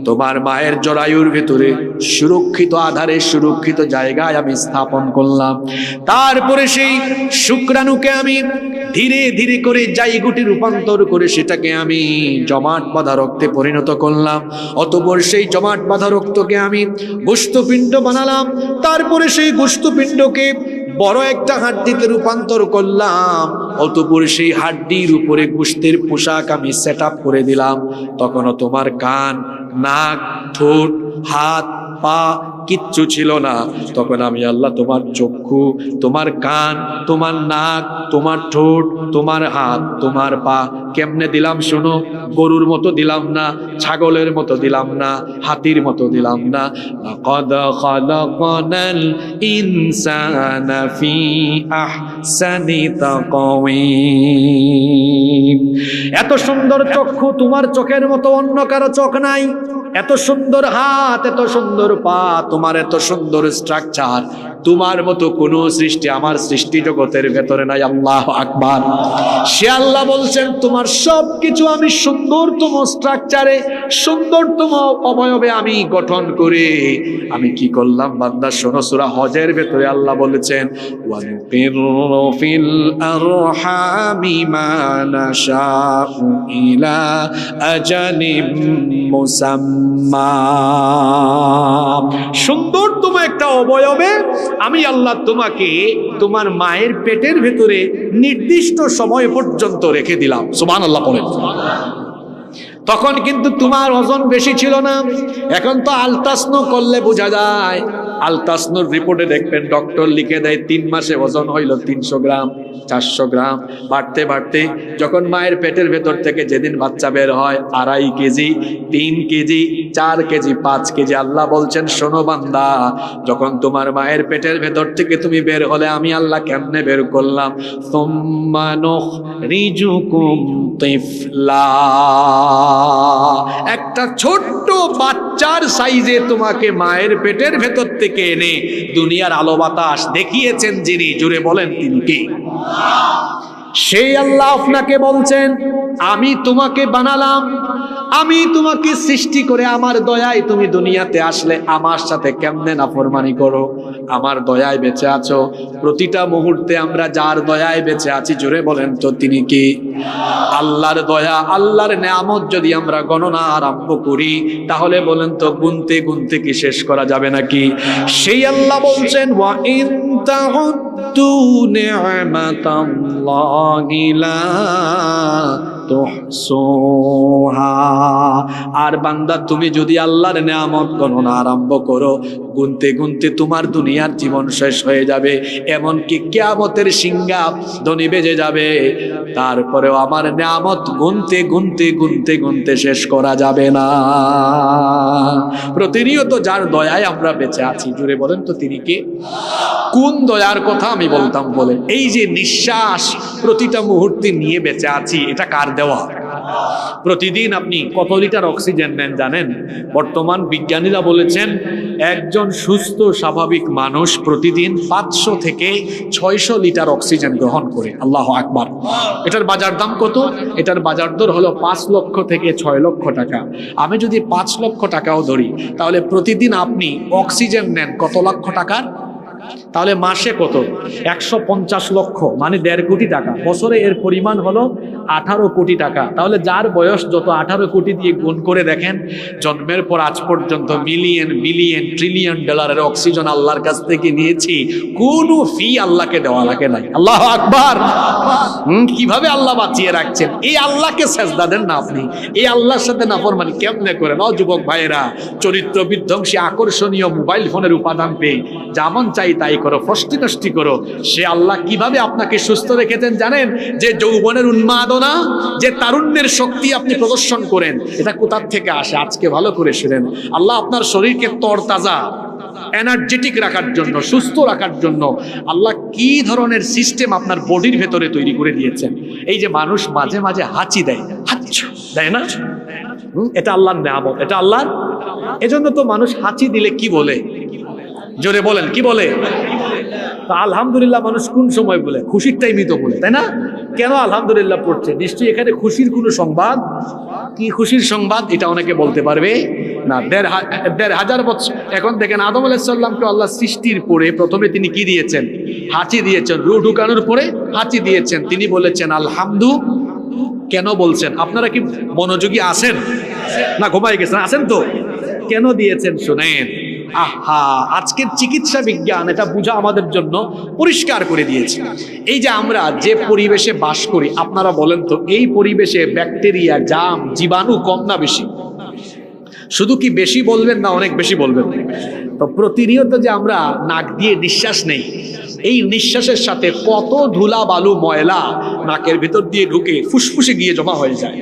তোমার মায়ের জরায়ুর ভিতরে সুরক্ষিত আধারে সুরক্ষিত জায়গায় আমি স্থাপন করলাম। তারপরে সেই শুক্রাণুকে আমি ধীরে ধীরে করে জায়গুটি রূপান্তর করে সেটাকে আমি জমাট বাঁধা রক্তে পরিণত করলাম। অতঃপর সেই জমাট বাঁধা রক্তকে আমি গোশতপিণ্ড বানালাম। তারপরে সেই গোশতপিণ্ডকে বড় একটা হাড্ডিতে রূপান্তর করলাম। অতঃপর সেই হাড্ডির উপরে গোশতের পোশাক আমি সেট আপ করে দিলাম। তখনও তোমার কান, নাক, ঠোঁট, হাত, পা কিচ্ছু ছিল না। তখন আমি আল্লাহ তোমার চক্ষু, তোমার কান, তোমার নাক, তোমার ঠোঁট, তোমার হাত, তোমার পা কেমনে দিলাম শোনো। গরুর মতো দিলাম না, ছাগলের মতো দিলাম না, হাতির মতো দিলাম না। লাকাদ খালাকনাল ইনসানা ফি আহসানি তাকওয়িম। এত সুন্দর চক্ষু তোমার চোখের মতো অন্য কারো চোখ নাই। এত সুন্দর হাত, এত সুন্দর পা, তোমার এত সুন্দর স্ট্রাকচার, তোমার মতো কোন সৃষ্টি আমার সৃষ্টি জগতের ভেতরে নাই। আল্লাহু আকবার। সে আল্লাহ বলছেন, তোমার সবকিছু আমি সুন্দরতম স্ট্রাকচারে, সুন্দরতম অবয়বে আমি গঠন করে আমি কি করলাম? বান্দা শোনো, সূরা হজের ভেতরে আল্লাহ বলেছেন, ওয়ানুকিরু ফিল আরহামি মা নাশাউ ইলা আজালিম মুসাম্মা। সুন্দরতম একটা অবয়বে আমি আল্লাহ তোমাকে তোমার মায়ের পেটের ভেতরে নির্দিষ্ট সময় পর্যন্ত রেখে দিলাম। সুবহানাল্লাহ পড়েন। তখন কিন্তু তোমার ওজন বেশি ছিল না। এখন তো আলতাসনো করলে বোঝা যায় আলতাসনুর রিপোর্টে দেখবেন ডক্টর লিখে দেয় 3 মাসে ওজন হইল 300 গ্রাম 400 গ্রাম, বাড়তে বাড়তে যখন মায়ের পেটের ভেতর থেকে যেদিন বাচ্চা বের হয় 2.5 কেজি, 3 কেজি, 4 কেজি, 5 কেজি। আল্লাহ বলছেন শোনো বান্দা, যখন তোমার মায়ের পেটের ভেতর থেকে তুমি বের হলে আমি আল্লাহ কেমনে বের করলাম? সুম্মা নুখরিজুকুম তিফলা, একটা ছোট্ট বাচ্চার সাইজে তোমাকে মায়ের পেটের ভেতর থেকে এনে দুনিয়ার আলো বাতাস দেখিয়েছেন যিনি, জুড়ে বলেন তিনি কে? সেই আল্লাহ আপনাকে বলছেন আমি তোমাকে বানালাম, আমি তোমাকে সৃষ্টি করে আমার দয়ায় তুমি দুনিয়াতে আসলে আমার সাথে কেমনে নাফরমানি করো? আমার দয়ায় বেঁচে আছো। প্রতিটা মুহূর্তে আমরা যার দয়ায় বেঁচে আছি, জোরে বলেন তো তিনি কি? আল্লাহর দয়া, আল্লাহর নেয়ামত যদি আমরা গণনা আরম্ভ করি তাহলে বলেন তো গুনতে গুনতে কি শেষ করা যাবে নাকি? সেই আল্লাহ বলছেন ওয়া ইন তাউদ্দু নি'মাতাল্লাহি লা তুহসুহা, আর বান্দা তুমি যদি আল্লাহর নেয়ামত গণনা আরম্ভ করো, গুনতে গুনতে তোমার দুনিয়ার জীবন শেষ হয়ে যাবে, এমনকি কিয়ামতের সিংহা ধ্বনি বেজে যাবে, তারপরেও আমার নেয়ামত গুনতে গুনতে গুনতে গুনতে শেষ করা যাবে না। প্রতিনিয়ত যার দয়ায় আমরা বেঁচে আছি, জুড়ে বলেন তো তিনি কে? কোন দয়ার কথা আমি বলতাম বলেন? এই যে নিঃশ্বাস প্রতিটা মুহূর্তে নিয়ে বেঁচে আছি, এটা কার দেওয়া? প্রতিদিন আপনি কত লিটার অক্সিজেন নেন জানেন? বর্তমান বিজ্ঞানীরা বলেছেন একজন সুস্থ স্বাভাবিক মানুষ প্রতিদিন 500 থেকে 600 লিটার অক্সিজেন গ্রহণ করে। আল্লাহু আকবার। এটার বাজার দাম কত? এটার বাজার দর হলো 5 লক্ষ থেকে 6 লক্ষ টাকা। আমি যদি 5 লক্ষ টাকাও ধরি, তাহলে প্রতিদিন আপনি অক্সিজেন নেন কত লক্ষ টাকার? তাহলে মাসে কত? 150 লক্ষ, মানে 1.5 কোটি টাকা। বছরে এর পরিমাণ হলো 18 কোটি টাকা। তাহলে যার বয়স যত, 18 কোটি দিয়ে গুণ করে দেখেন, জন্মের পর আজ পর্যন্ত মিলিয়ন বিলিয়ন ট্রিলিয়ন ডলারের অক্সিজেন আল্লাহর কাছ থেকে নিয়েছি, কোনো ফি আল্লাহকে দেওয়া লাগে নাই। আল্লাহু আকবার। কিভাবে আল্লাহ বাঁচিয়ে রাখছেন? এই আল্লাহকে সেজদা দেন না আপনি, এই আল্লাহর সাথে নাফরমানি কেমনে করেন? ও যুবক ভাইয়েরা, চরিত্র বিধ্বংসী আকর্ষণীয় মোবাইল ফোনের উপাদান পেয়ে যেমন চাই তাই করো, ফষ্টি নষ্টি করো। সে আল্লাহ কিভাবে আপনাকে সুস্থ রেখেছেন জানেন? যে যৌবনের উন্মাদনা, যে তারুণ্যের শক্তি আপনি প্রদর্শন করেন, এটা কোথার থেকে আসে? আজকে ভালো করে শুনেন। আল্লাহ আপনার শরীরকে তরতাজা এনার্জেটিক রাখার জন্য, সুস্থ রাখার জন্য আল্লাহ কি ধরনের সিস্টেম আপনার বডির ভেতরে তৈরি করে দিয়েছেন। এই যে মানুষ মাঝে মাঝে হাঁচি দেয়, হাঁচু দেয় না, এটা আল্লাহর নেয়ামত, এটা আল্লাহর। এজন্য তো মানুষ হাঁচি দিলে কি বলে? জোরে বলেন, কি বলে? আলহামদুলিল্লাহ মানুষ কোন সময় বলে? খুশির টাইমই তো বলে, তাই না? কেন আলহামদুলিল্লাহ পড়ছে? নিশ্চয়ই এখানে খুশির কোনো সংবাদ। কি খুশির সংবাদ? এটা অনেকে বলতে পারবে না। 1,500 বছর এখন দেখেন, আদম আলাইহিস সালামকে আল্লাহ সৃষ্টির পরে প্রথমে তিনি কি দিয়েছেন? হাঁচি দিয়েছেন। রূহ ঢুকানোর পরে হাঁচি দিয়েছেন। তিনি বলেছেন আলহামদু। কেন বলছেন? আপনারা কি মনোযোগী আছেন না ঘুমাই গেছেন? আছেন তো? কেন দিয়েছেন শুনেন। আহা, আজকের চিকিৎসা বিজ্ঞান এটা বুঝা আমাদের জন্য পরিষ্কার করে দিয়েছে। এই যে আমরা যে পরিবেশে বাস করি, আপনারা বলেন তো এই পরিবেশে ব্যাকটেরিয়া, জাম, জীবাণু কম না বেশি? শুধু কি বেশি বলবেন না অনেক বেশি বলবেন? তো প্রতিনিয়ত যে আমরা নাক দিয়ে নিঃশ্বাস নেই, এই নিঃশ্বাসের সাথে কত ধুলা বালু ময়লা নাকের ভিতর দিয়ে ঢুকে ফুসফুসে গিয়ে জমা হয়ে যায়।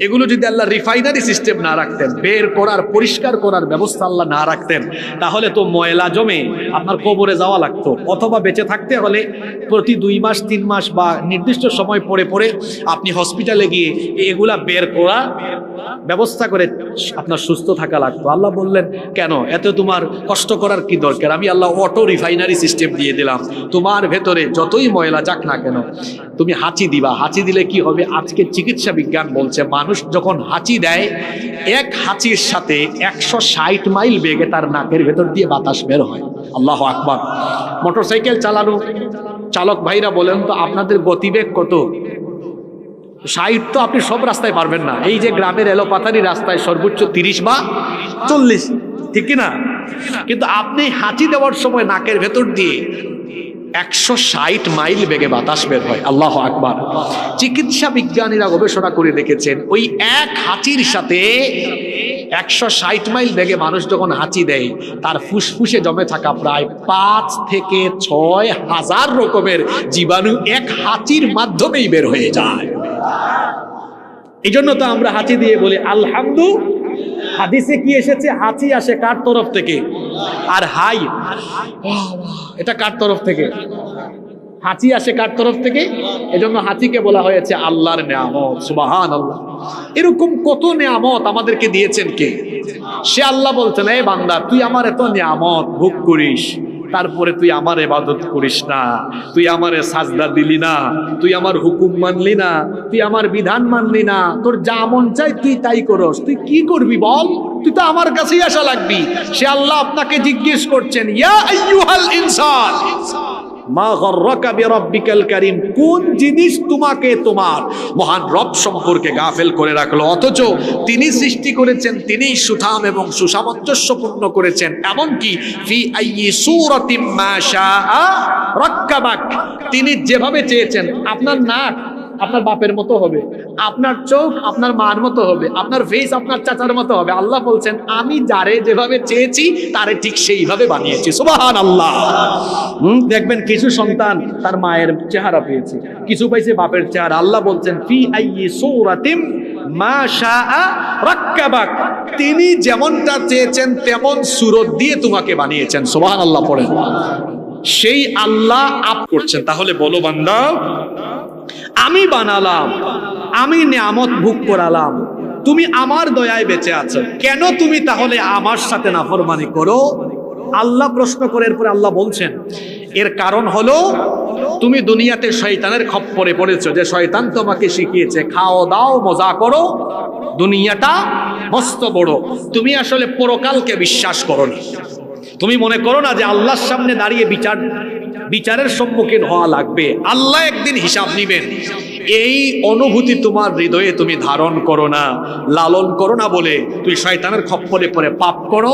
এগুলো যদি আল্লাহ রিফাইনারি সিস্টেম না রাখতেন, বের করার পরিষ্কার করার ব্যবস্থা আল্লাহ না রাখতেন, তাহলে তো ময়লা জমে আপনার কবরে যাওয়া লাগতো। অথবা বেঁচে থাকতে হলে প্রতি 2 মাস 3 মাস বা নির্দিষ্ট সময় পরে পরে আপনি হসপিটালে গিয়ে এগুলা বের করা ব্যবস্থা করে আপনার সুস্থ থাকা লাগতো। আল্লাহ বললেন কেন এত তোমার কষ্ট করার কি দরকার? আমি আল্লাহ অটো রিফাইনারি সিস্টেম দিয়ে দিলাম। তোমার ভেতরে যতই ময়লা যাক না কেন, তুমি হাঁচি দিবা। হাঁচি দিলে কি হবে? আজকে চিকিৎসা বিজ্ঞান বলছে মানুষ যখন হাঁচি দেয়, এক হাঁচির সাথে 160 মাইল বেগে তার নাকের ভেতর দিয়ে বাতাস বের হয়। আল্লাহু আকবার। মোটরসাইকেল চালানো চালক ভাইরা বলেন তো আপনাদের গতিবেগ কত? 60 তো আপনি সব রাস্তায় পারবেন না। এই যে গ্রামের এলোপাতারি রাস্তায় সর্বোচ্চ 30 বা 40, ঠিক কিনা? কিন্তু আপনি হাঁচি দেওয়ার সময় নাকের ভেতর দিয়ে 160 মাইল বেগে বাতাস বের হয়। আল্লাহু আকবার। চিকিৎসা বিজ্ঞানীরা গবেষণা করে দেখেছেন ওই এক হাঁচির সাথে 160 মাইল বেগে মানুষ যখন হাঁচি দেয়, তার ফুসফুসে জমে থাকা প্রায় 5 থেকে 6 হাজার রকমের জীবাণু এক হাঁচির মাধ্যমেই বের হয়ে যায়। এই জন্য তো আমরা হাঁচি দিয়ে বলি আলহামদুলিল্লাহ। হাদিসে কি এসেছে? হাঁচি আসে কার তরফ থেকে? আর হাই, এটা কার তরফ থেকে? হাঁচি আসে কার তরফ থেকে? এজন্য হাঁচিকে বলা হয়েছে আল্লাহর নেয়ামত। সুবহানাল্লাহ। এরকম কত নেয়ামত আমাদেরকে দিয়েছেন কে? সে আল্লাহ বলছেন, এই বান্দা, তুই আমার এত নেয়ামত ভোগ করিস, তারপরে তুই আমার ইবাদত করিস না, তুই আমারে সাজদা দিলি না, তুই আমার হুকুম মানলি না, তুই আমার বিধান মানলি না, তোর যা মন চাই তুই তাই করস, তুই কি করবি বল? তুই তো আমার কাছেই আসা লাগবি। সে আল্লাহ আপনাকে জিজ্ঞেস করছেন, ইয়া আইয়ুহাল ইনসান মা গররাকা বিরাব্বিকাল কারীম, কোন জিনিস তোমাকে তোমার মহান রব সম্পর্কে গাফেল করে রাখলো? অথচ তিনি সৃষ্টি করেছেন, তিনিই সুঠাম এবং সুসামঞ্জস্যপূর্ণ করেছেন। এমনকি ফি আইয়ি সূরাতিম মা শাআ রাক্কাবাক, তিনি যেভাবে চেয়েছেন। আপনার নাক আপনার বাপের মতো হবে, আপনার চোখ আপনার মার মতো হবে, আপনার ফেস আপনার চাচার মতো হবে। আল্লাহ বলছেন, আমি যারে যেভাবে চেয়েছি তারে ঠিক সেইভাবে বানিয়েছি। সুবহানাল্লাহ। দেখবেন কিছু সন্তান তার মায়ের চেহারা পেয়েছে, কিছু পাইছে বাপের চেহারা। আল্লাহ বলছেন, ফি আইয়ি সূরাতিম মা শাআ রাক্কাবাক, তিনি যেমনটা চেয়েছেন তেমন সূরত দিয়ে তোমাকে বানিয়েছেন। সুবহানাল্লাহ পড়েন। সেই আল্লাহ আপ করছেন। তাহলে বলো বান্দা, আমি বানালাম, আমি নিয়ামত ভোগ করালাম, তুমি আমার দয়ায় বেঁচে আছো, কেন তুমি তাহলে আমার সাথে নাফরমানি করো? আল্লাহ প্রশ্ন করে এরপরে আল্লাহ বলছেন, এর কারণ হলো তুমি দুনিয়াতে শয়তানের খপ্পরে পড়েছো, যে শয়তান তোমাকে শিখিয়েছে খাও দাও মজা করো, দুনিয়াটা মস্ত বড়। তুমি আসলে পরকালকে বিশ্বাস করো না। তুমি মনে করো না যে আল্লাহর সামনে দাঁড়িয়ে বিচারের সম্মুখীন হওয়া লাগবে, আল্লাহ একদিন হিসাব নিবেন। এই অনুভূতি তোমার হৃদয়ে তুমি ধারণ করো না, লালন করো না বলে তুই শয়তানের খপ্পরে পড়ে পাপ করো,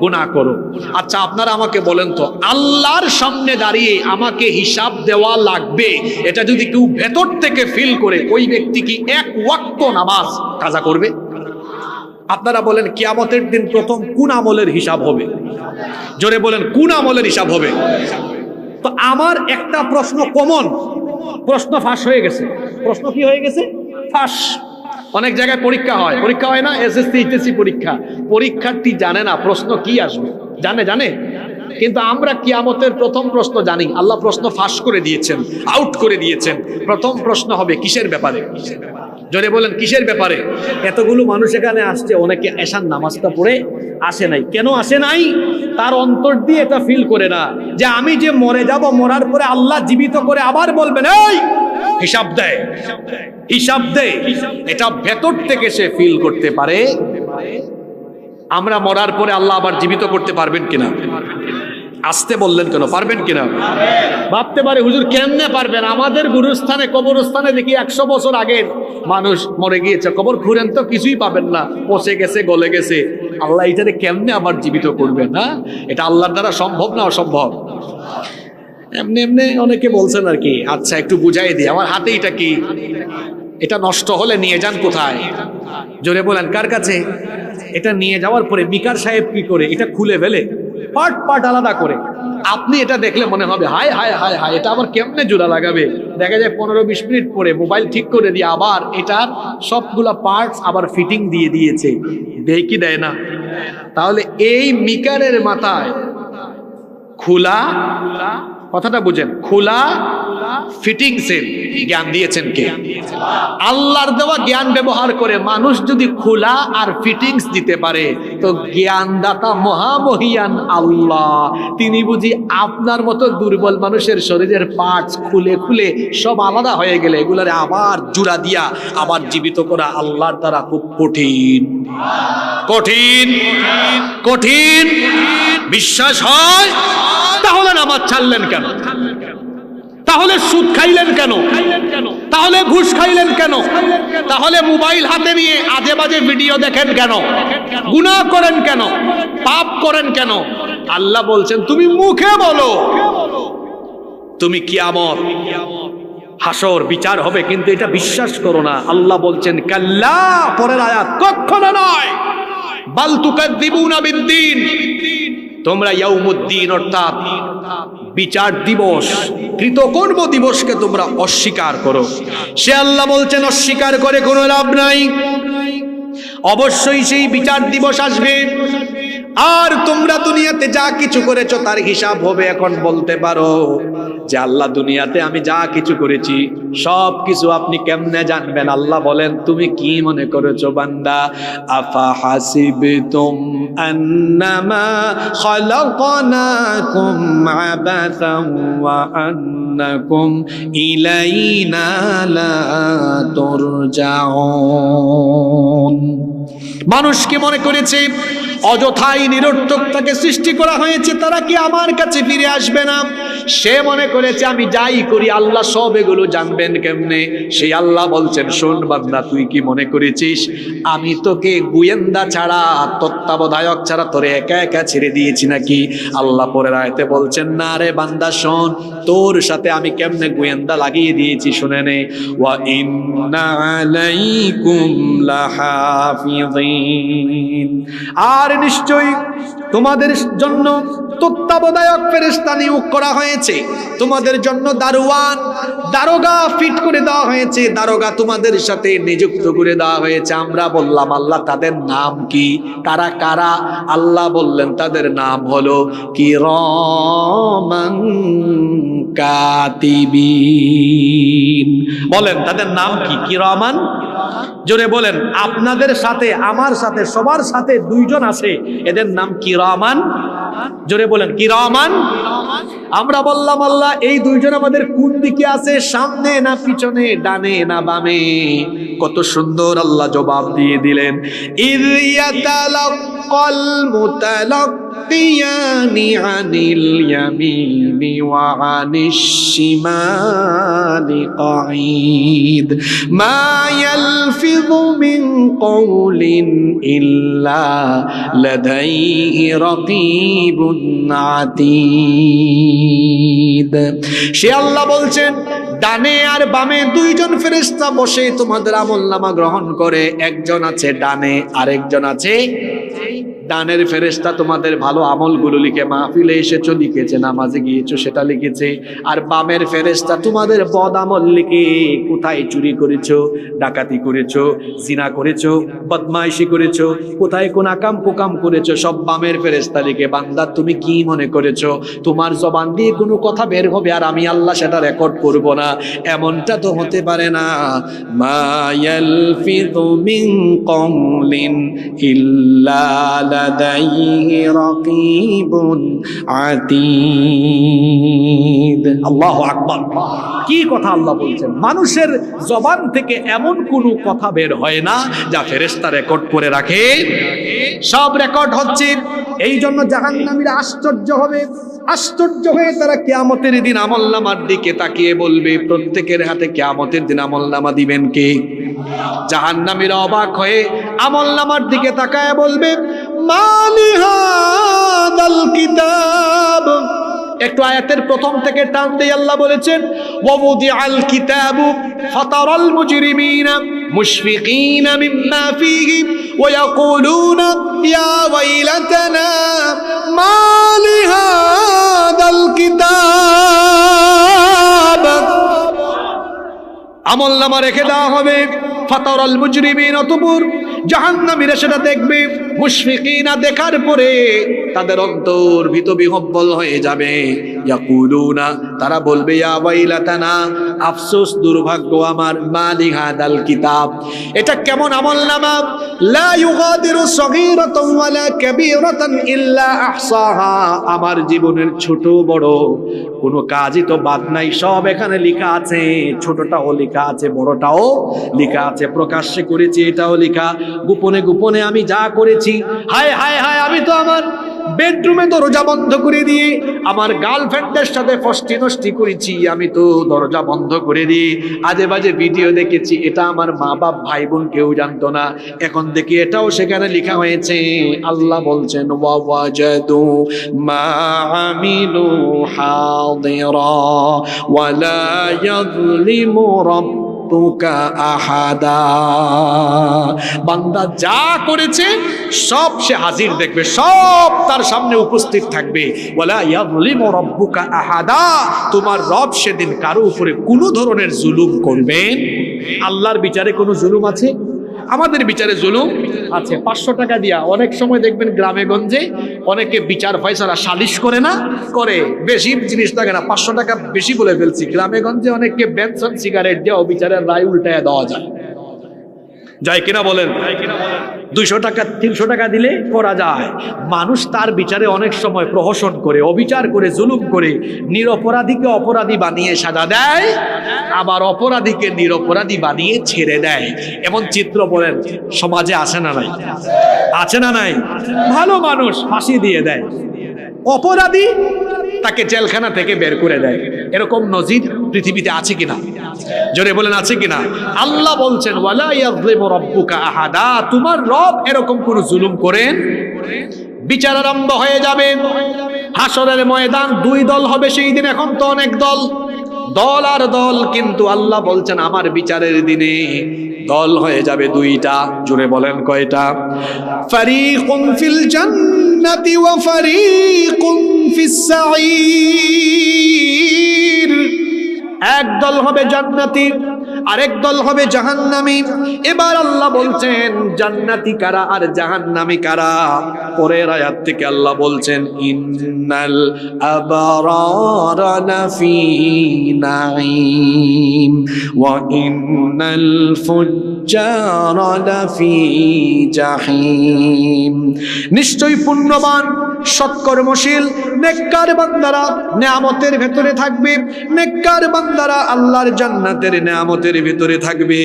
গুনাহ করো। আচ্ছা, আপনারা আমাকে বলেন তো, আল্লাহর সামনে দাঁড়িয়ে আমাকে হিসাব দেওয়া লাগবে, এটা যদি কেউ ভেতর থেকে ফিল করে, ওই ব্যক্তি কি এক ওয়াক্ত নামাজ কাজা করবে? আপনারা বলেন, কিয়ামতের দিন প্রথম কোন আমলের হিসাব হবে? জোরে বলেন, কোন আমলের হিসাব হবে? তো আমার একটা প্রশ্ন কমন প্রশ্ন ফাঁস হয়ে গেছে। প্রশ্ন কি হয়ে গেছে? ফাঁস। অনেক জায়গায় পরীক্ষা হয় না, এসএসসি এইচএসসি পরীক্ষা, পরীক্ষার্থী জানে না প্রশ্ন কি আসবে। জানে কিন্তু আমরা কিয়ামতের প্রথম প্রশ্ন জানি। আল্লাহ প্রশ্ন ফাঁস করে দিয়েছেন, আউট করে দিয়েছেন। প্রথম প্রশ্ন হবে কিসের ব্যাপারে? জোরে বলেন, কিসের ব্যাপারে? এতগুলো মানুষ এখানে আসছে, অনেকে এশার নামাজটা পড়ে আসে নাই। কেন আসে নাই? তার অন্তর দিয়ে এটা ফিল করে না যে আমি যে মরে যাব, মরার পরে আল্লাহ জীবিত করে আবার বলবেন, এই হিসাব দেয়, হিসাব দে। এটা ভেতর থেকে সে ফিল করতে পারে। আমরা মরার পরে আল্লাহ আবার জীবিত করতে পারবেন কিনা? আসতে বললেন কেন? পারবেন কিনা? ভাবতে পারে, হুজুর কেমনে পারবেন? আমাদের গুরুস্থানে কবরস্থানে দেখি 100 বছর আগের মানুষ মরে গিয়েছে, কবর খুঁড়েন তো কিছুই পাবেন না, পচে গেছে, গলে গেছে। আল্লাহ এটারে কেমনে আবার জীবিত করবেন? না, এটা আল্লাহর দ্বারা সম্ভব না, অসম্ভব। এমনি এমনি অনেকে বলছেন আর কি। আচ্ছা, একটু বুঝাই দিই, আমার হাতে এটা কি? এটা নষ্ট হলে নিয়ে যান কোথায়? জোরে বলেন, কার কাছে? এটা নিয়ে যাওয়ার পরে মিকার সাহেব কি করে? এটা খুলে ফেলে পার্ট পার্ট আলাদা করে। আপনি এটা দেখলে মনে হবে হায় হায় হায় হায়, এটা আবার কেমনে জোড়া লাগাবে? দেখা যায় 15-20 মিনিট পরে মোবাইল ঠিক করে দিয়ে আবার এটার সবগুলা পার্টস আবার ফিটিং দিয়ে দিয়েছে। দেয় কি দেয় না? তাহলে এই মিকারের মাথায় খোলা, কথাটা বুঝেন, খোলা ফিটিংসের জ্ঞান দিয়েছেন কে? আল্লাহর দেওয়া জ্ঞান ব্যবহার করে মানুষ যদি খোলা আর ফিটিংস দিতে পারে, তো জ্ঞানদাতা মহামহিয়ান আল্লাহ, তিনি বুঝি আপনার মতো দুর্বল মানুষের শরীরের পার্টস খুলে খুলে সব আলাদা হয়ে গেলে এগুলারে আবার জোড়া দিয়া আবার জীবিত করা আল্লাহর দ্বারা খুব কঠিন। কঠিন কঠিন বিশ্বাস হয়? তাহলে নামাজ ছাড়লেন কেন? তাহলে সুদ খাইলেন কেন? তাহলে ঘুষ খাইলেন কেন? তাহলে মোবাইল হাতে নিয়ে আজে বাজে ভিডিও দেখেন কেন? গুনাহ করেন কেন? পাপ করেন কেন? আল্লাহ বলছেন তুমি মুখে বলো, তুমি কিয়ামত হাসর বিচার হবে, কিন্তু এটা বিশ্বাস করো না। আল্লাহ বলছেন কাল্লা, পরের আয়াত, কখনো নয়। বাল তুকাযযিবুনা বিদ্দীন, তোমরা ইয়াউমুদ্দিন অর্থাৎ বিচার দিবস, কৃতকর্ম দিবসকে তোমরা অস্বীকার করো। সে আল্লাহ বলছেন অস্বীকার করে কোনো লাভ নাই, অবশ্যই সেই বিচার দিবস আসবে। আর তোমরা দুনিয়াতে যা কিছু করেছো তার হিসাব হবে। এখন বলতে পারো যে আল্লাহ দুনিয়াতে আমি যা কিছু করেছি সব কিছু আপনি কেমনে জানবেন? আল্লাহ বলেন তুমি কি মনে করেছো বান্দা? আফা হাসিবতুম আন্নামা খালাকনাকুম আবাসান ওয়া আন্নাকুম ইলাইনা লা তুরজাউন। মানুষ কি মনে করেছে অযথাই নিরর্থক তাকে সৃষ্টি করা হয়েছে, তারা কি আমার কাছে ফিরে আসবে না? সে মনে করেছে আমি যাই করি আল্লাহ সব এগুলো জানবেন কেমনে? সেই আল্লাহ বলছেন শোন বান্দা, তুই কি মনে করেছিস আমি তোকে গোয়েন্দা ছাড়া, তত্ত্বাবধায়ক ছাড়া তোরে একা একা ছেড়ে দিয়েছি নাকি? আল্লাহ পরের আয়াতে বলছেন না রে বান্দা শোন, তোর সাথে আমি কেমনে গোয়েন্দা লাগিয়ে দিয়েছি শুনে নে। ওয়া ইন্না আলাইকুম লাহাফিযিন, আর নিশ্চয়ই তোমাদের জন্য তত্ত্বাবধায়ক ফেরেশতা নিয়োগ করা হয়েছে, তোমাদের জন্য দারোয়ান, দারোগা ফিট করে দেওয়া হয়েছে, দারোগা তোমাদের সাথে নিযুক্ত করে দেওয়া হয়েছে। আমরা বললাম আল্লাহ তাদের নাম কি? কারা কারা? আল্লাহ বললেন তাদের নাম হলো কিরামান কাতিবিন। বলেন তাদের নাম কি? কিরামান। জোরে বলেন। আপনাদের সাথে আমার সাথে সবার সাথে দুইজন আছে, এদের নাম কিরামান। জোরে বলেন কিরামান। আমরা বললাম আল্লাহ এই দুইজন আমাদের কোন দিকে আছে? সামনে না পিছনে, ডানে না বামে? কত সুন্দর আল্লাহ জবাব দিয়ে দিলেন, ইয ইয়াতালাক্কাল মুতালাক্কিয়ানি আনিল ইয়ামিনি ওয়া আনিশ শিমালি কাঈদ মা ইয়ালফিযু মিন কওলিন ইল্লা লাদাইহি রাকীবুন আতীদ। সে আল্লাহ বলছেন ডানে আর বামে দুইজন ফেরেশতা বসে তোমাদের আমলনামা গ্রহণ করে। একজন আছে ডানে, আরেকজন আছে। ডানের ফেরেশতা তোমাদের ভালো আমলগুলো লিখে, মাহফিলে এসেছো লিখেছে, নামাজে গিয়েছো সেটা লিখেছে। আর বামের ফেরেশতা তোমাদের বদ আমল লিখে, কোথায় চুরি করেছো, ডাকাতি করেছো, জিনা করেছো, বদমাইশি করেছো, কোথায় কোন আকাম কুকাম করেছো, সব বামের ফেরেশতা লিখে। বান্দা তুমি কি মনে করেছো তোমার জবান দিয়ে কোনো কথা বের হবে আর আমি আল্লাহ সেটা রেকর্ড করব না? এমনটা তো হতে পারে না। মা ইয়ালফিযু মিন কওলিন ইল্লা লাদাইহি রাকীবুন আতীদ। আল্লাহু আকবার। কি কথা আল্লাহ বলছেন? মানুষের জবান থেকে এমন কোনো কথা বের হয় না যা ফেরেশতা রেকর্ড করে রাখে। সব রেকর্ড হচ্ছে। এই জন্য জাহান্নামীরা আশ্চর্য হবে, আশ্চর্য হয়ে তারা কিয়ামতের দিন আমলনামার দিকে তাকিয়ে বলবে, প্রত্যেকের হাতে কিয়ামতের দিন আমলনামা দিবেন কে? জাহান্নামীরা অবাক হয়ে আমলনামার দিকে তাকায় বলবে, মালি হাদাল কিতাব। একটু আয়াতের প্রথম থেকে টান দিয়ে আল্লাহ বলেছেন, ওয়াউদিআল কিতাবু ফাতারাল মুজরিমিনা মুশফিকিনা মিম্মা ফীহি ওয়া ইয়াকুলুনা ইয়া ওয়াইলাতানা মা লিহাদাল কিতাব। আমলনামা রেখে দেওয়া হবে, ফাতারাল মুজরিমিন, অতঃপর জাহান্নামীরা সেটা দেখবে। মুশফিকিনা, দেখার পরে তাদের অন্তর ভীতবিহ্বল হয়ে যাবে। ইয়াকুলুনা, তারা বলবে, ইয়া ওয়াইলাতানা, আফসোস, দুর্ভাগ্য আমার, মা লিহাদাল কিতাব, এটা কেমন আমলনামা? লা ইউগাদিরু সগীরাতান ওয়ালা কাবীরাতান ইল্লা আহসাহা, আমার জীবনের ছোট বড় কোনো কাজই তো বাদ নাই, সব এখানে লেখা আছে। ছোটটাও লেখা আছে, বড়টাও লেখা আছে, প্রকাশ্যে করেছি এটাও লেখা, গোপনে গোপনে আমি যা করেছি, হায় হায় হায়, আমি তো আমার বেডরুমে দরজা বন্ধ করে দিয়ে আমার গার্লফ্রেন্ডের সাথে ফষ্টি নষ্টি করেছি, আমি তো দরজা বন্ধ করে দিয়ে আজে বাজে ভিডিও দেখেছি, এটা আমার মা বাপ ভাই বোন কেউ জানতো না, এখন দেখি এটাও সেখানে লেখা হয়েছে। আল্লাহ বলছেন, ওয়া ওয়াজাদু মা আমিলু হাদিরা ওয়া লা ইয়াযলিমু রাব্বুকা রাব্বুকা আহাদা। বান্দা যা করেছে সব সে হাজির দেখবে, সব তার সামনে উপস্থিত থাকবে। ওয়ালা ইয়াযলিমু রাব্বুকা আহাদা, তোমার রব সেদিন কারো উপরে কোনো ধরনের জুলুম করবেন। আল্লাহর বিচারে কোনো জুলুম আছে? আমাদের বিচারে জুলুম আছে। 500 টাকা দিয়া অনেক সময় দেখবেন গ্রামে গঞ্জে অনেকে বিচার ফয়সালা সালিশ করে না, করে বেশি জিনিস থাকে না, 500 টাকা বেশি বলে ফেলছি। গ্রামে গঞ্জে অনেককে বেনসন সিগারেট দেওয়া বিচারের রায় উল্টায় দেওয়া যায়, যায় কিনা বলেন? 200 টাকা 300 টাকা দিলে করা যায়। মানুষ তার বিচারে অনেক সময় প্রহসন করে, অবিচার করে, জুলুম করে, নিরপরাধীকে অপরাধী বানিয়ে সাজা দেয়, আবার অপরাধীকে নিরপরাধী বানিয়ে ছেড়ে দেয়। এমন চিত্র বলেন সমাজে আছে না নাই? আছে না নাই? ভালো মানুষ ফাঁসি দিয়ে দেয়, অপরাধী তাকে জেলখানা থেকে বের করে দেয়। এরকম নজির পৃথিবীতে আছে কিনা? জোরে বলেন আছে কিনা? আল্লাহ বলছেন ওয়ালা ইয়াযলিমু রাব্বুকা আহাদা, তোমার রব এরকম কোন জুলুম করেন। বিচার আরম্ভ হয়ে যাবে, হাসরের ময়দান, 2 দল হবে সেই দিন। এখন তো অনেক দল, দল আর দল, কিন্তু আল্লাহ বলছেন আমার বিচারের দিনে দল হয়ে যাবে 2টা। জোরে বলেন কয়টা? ফারিকুন ফিল জান্নাতি ওয়া ফারিকুন ফিস সাঈর। এক দল হবে জান্নাতি, আরেক দল হবে জাহান্নামী। এবার আল্লাহ বলছেন জান্নাতি কারা আর জাহান্নামী কারা? পরের আয়াত থেকে আল্লাহ বলছেন ইন্নাল আবরারা লাফি নাঈম ওয়া ইন্নাল ফুজ্জারা লাফি জাহিম। নিশ্চয়ই পুণ্যবান, সৎকর্মশীল, নেককার বান্দারা নেয়ামতের ভেতরে থাকবে। নেককার বান্দারা আল্লাহর জান্নাতের নেয়ামতের ভিতরে থাকবে।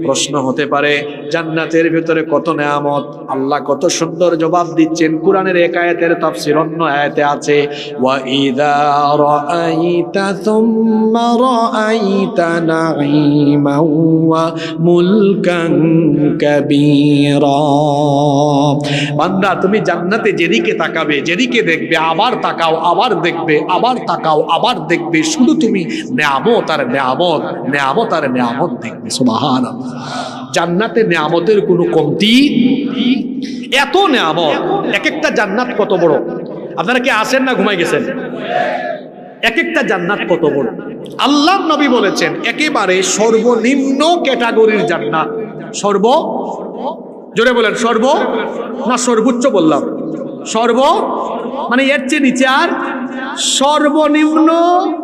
প্রশ্ন হতে পারে জান্নাতের ভিতরে কত নেয়ামত? আল্লাহ কত সুন্দর জবাব দিচ্ছেন। কুরআনের এক আয়াতের তাফসীর অন্য আয়াতে আছে ওয়া ইযা রাআইতা সুম্মা রাআইতা নাঈমা ওয়া মুলকান কাবীরা। বান্দা তুমি জান্নাতে যেদিকে তাকাবে, যেদিকে দেখবে, আবার তাকাও, আবার দেখবে, আবার তাকাও, আবার দেখবে, শুধু তুমি নেয়ামত আর নেয়ামত, নেয়ামত আর নেয়ামত দেখবে। সুবহানাল্লাহ। জান্নাতে নেয়ামতের কোনো কমতি, এত নেয়ামত। এক একটা জান্নাত কত বড়, আপনারা কি আসেন না ঘুমাই গেছেন? এক একটা জান্নাত কত বড়। আল্লাহর নবী বলেছেন একেবারে সর্বনিম্ন ক্যাটাগরির জান্নাত। সর্ব, জোরে বলেন, সর্ব না সর্বোচ্চ বললাম? সর্ব মানে এর চেয়ে নিচে আর সর্বনিম্ন